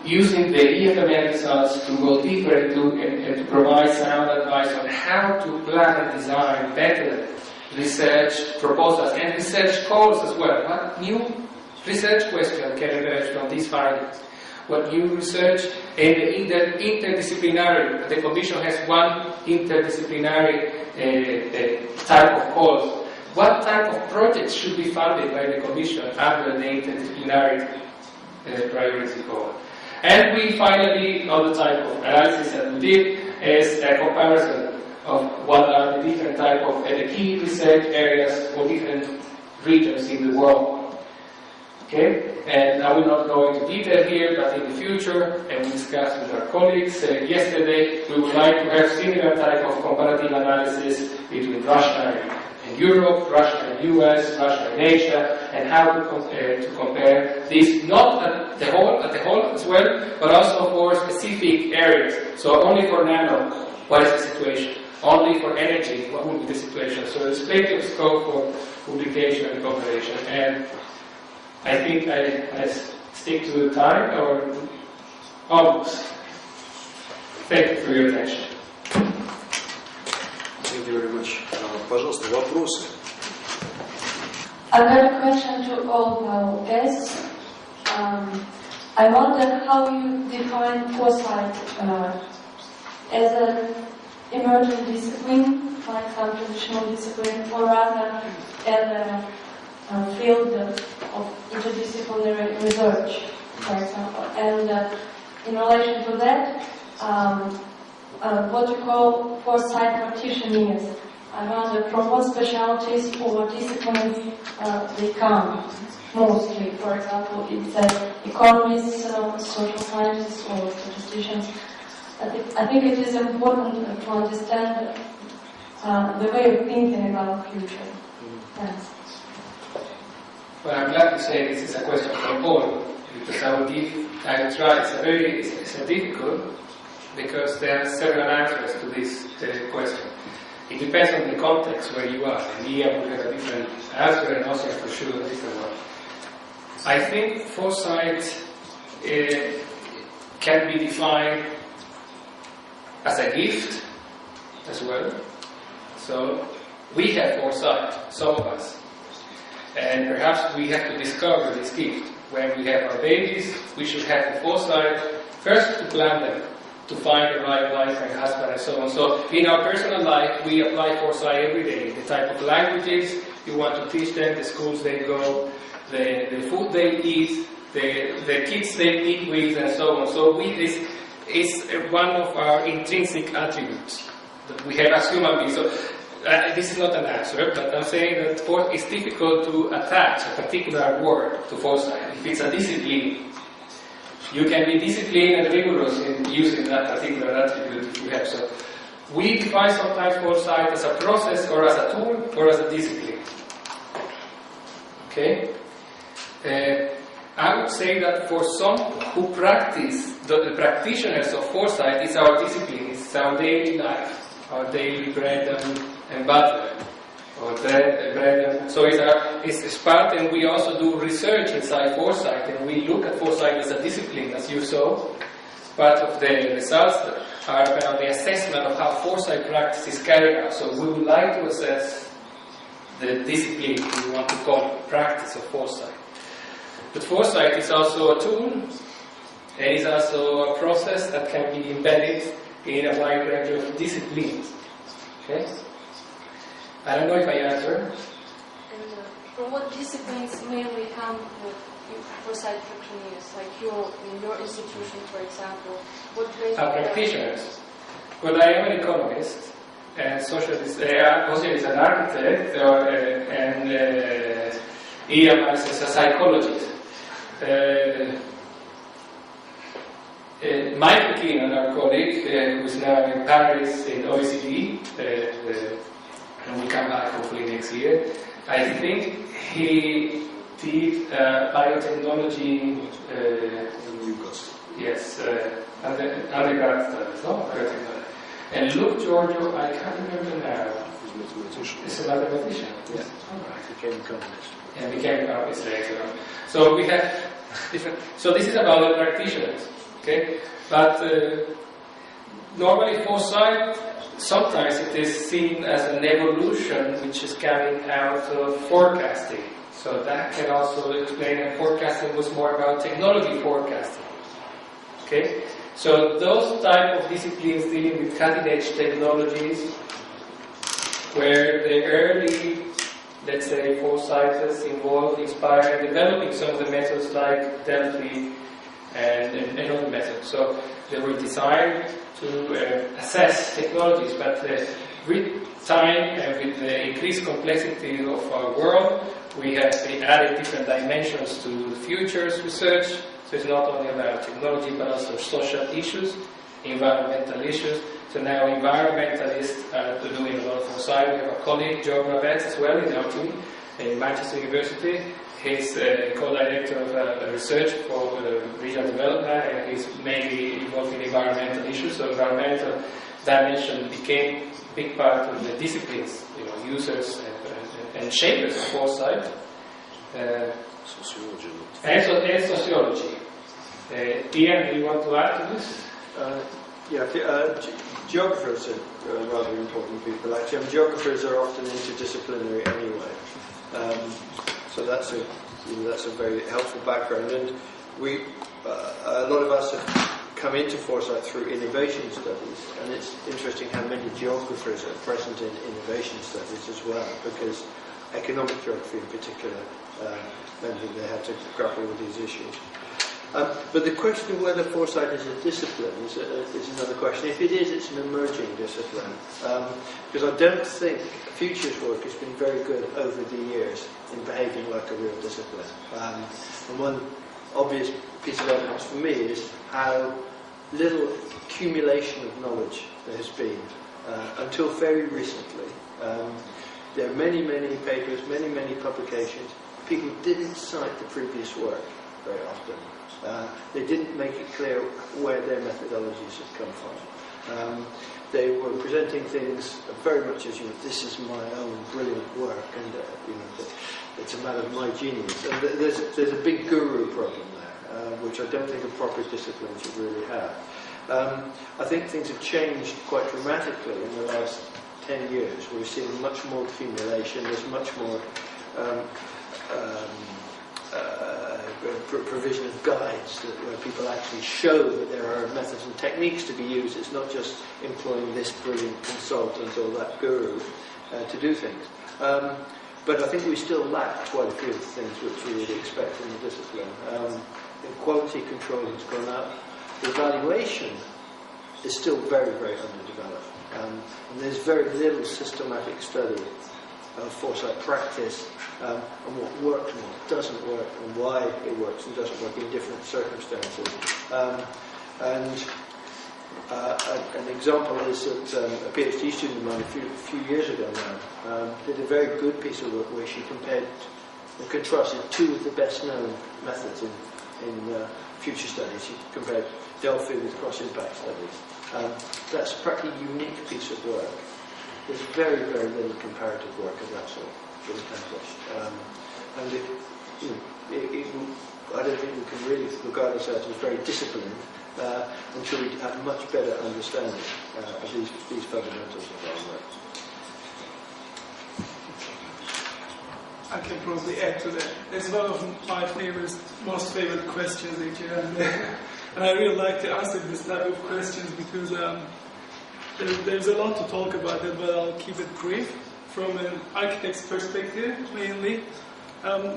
using the EFMN results to go deeper into and to provide sound advice on how to plan and design better research proposals and research calls as well. What new research question can emerge from these findings? What new research and the interdisciplinary, the Commission has one interdisciplinary type of calls. What type of projects should be funded by the Commission under the interdisciplinary priority call? And we finally, other type of analysis that we did is a comparison of what are the different type of the key research areas for different regions in the world. Okay, and I will not go into detail here, but in the future, and we discussed with our colleagues yesterday, we would like to have similar type of comparative analysis between Russia and Europe, Russia and US, Russia and Asia, and how to compare this not at the whole as well, but also for specific areas. So only for nano, what is the situation? Only for energy, what would be the situation? So there's plenty of scope for publication and cooperation. And I think I stick to the time, or almost. Thank you for your attention. Thank you very much. Пожалуйста, вопросы. I got a question to called now guests. I wonder how you define foresight as an emergent discipline, like some traditional discipline, or rather as a field of interdisciplinary research, for example. And in relation to that, what you call foresight practitioners. I wonder from what specialties or disciplines they come mostly. For example, it's economists, social scientists, or statisticians. I think it is important to understand the way of thinking about the future. Thanks. Well, I'm glad to say this is a question for all, because I will try. It's a difficult, because there are several answers to this question. It depends on the context where you are. And Ian will have a different answer, and also for sure a different one. I think foresight can be defined as a gift as well. So we have foresight, some of us. And perhaps we have to discover this gift. When we have our babies, we should have the foresight first to plan them, to find the right wife and husband and so on. So in our personal life, we apply foresight every day. The type of languages you want to teach them, the schools they go, the food they eat, the kids they meet with, and so on. So this is one of our intrinsic attributes that we have as human beings. So this is not an answer, but I'm saying that it's difficult to attach a particular word to foresight. If it's a discipline, you can be disciplined and rigorous in using that particular attribute if you have. So we define sometimes foresight as a process, or as a tool, or as a discipline. Okay? I would say that for some who practice, the practitioners of foresight, it's our discipline, it's our daily life, our daily bread and butter. So it's part, and we also do research inside foresight, and we look at foresight as a discipline, as you saw. Part of the results are about the assessment of how foresight practice is carried out. So we would like to assess the discipline we want to call practice of foresight. But foresight is also a tool, and it's also a process that can be embedded in a wide range of disciplines. Okay? I don't know if I answered. And from what disciplines mainly come with foresight practitioners, like in your institution, for example? What Practitioners. Well, I am an economist, and socialist. Also is an architect, and Ian is a psychologist. Michael Keenan, our colleague, who is now in Paris in OECD, and we come back hopefully next year. I think he did biotechnology in Newcastle. Yes, undergrad studies, no? And Luke Giorgio, I can't remember now. He's a mathematician. He's a mathematician. Yes. All right, became economist. And became economist later on. So we have different. So this is about the practitioners, okay? But normally foresight, sometimes it is seen as an evolution which is coming out of forecasting. So that can also explain that forecasting was more about technology forecasting. Okay? So those type of disciplines dealing with cutting-edge technologies, where the early, let's say, foresighters involved, inspired, developing some of the methods like Delphi and other methods. So they were designed to assess technologies, but with time and with the increased complexity of our world, we have added different dimensions to the futures research. So it's not only about technology, but also social issues, environmental issues. So now environmentalists are doing a lot of foresight. We have a colleague, Joe Gravetz, as well in our team in Manchester University. He's co-director of research for regional development, and he's mainly involved in environmental issues. So environmental dimension became a big part of the disciplines, users and shapers of foresight. Sociology. And sociology. Ian, do you want to add to this? Geographers are rather important people. Actually, geographers are often interdisciplinary anyway. So that's a very helpful background, and a lot of us have come into Foresight through innovation studies, and it's interesting how many geographers are present in innovation studies as well, because economic geography in particular meant that they had to grapple with these issues. But the question of whether Foresight is a discipline is another question. If it is, it's an emerging discipline, because I don't think futures work has been very good over the years in behaving like a real discipline. And one obvious piece of evidence for me is how little accumulation of knowledge there has been until very recently. There are many, many papers, many, many publications. People didn't cite the previous work very often. They didn't make it clear where their methodologies had come from. They were presenting things very much as, this is my own brilliant work, and it's a matter of my genius. And there's a big guru problem there, which I don't think a proper discipline should really have. I think things have changed quite dramatically in the last 10 years. We're seeing much more accumulation. There's much more provision of guides where people actually show that there are methods and techniques to be used. It's not just employing this brilliant consultant or that guru to do things. But I think we still lack quite a few of the things which we would expect in the discipline. Quality control has gone up. The evaluation is still very, very underdeveloped. And there's very little systematic study of Foresight practice and what works and what doesn't work and why it works and doesn't work in different circumstances. An example is that a PhD student of mine a few years ago now did a very good piece of work where she compared and contrasted two of the best known methods in future studies. She compared Delphi with cross-impact studies. That's a practically unique piece of work. There's very, very little comparative work of that sort been accomplished. I don't think we can really regard ourselves as very disciplined until we have a much better understanding of these fundamentals of our work. I can probably add to that. It's one of my most favorite questions actually, and I really like to answer this type of questions because there's a lot to talk about it, but I'll keep it brief. From an architect's perspective, mainly,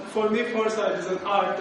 for me, Foresight is an art.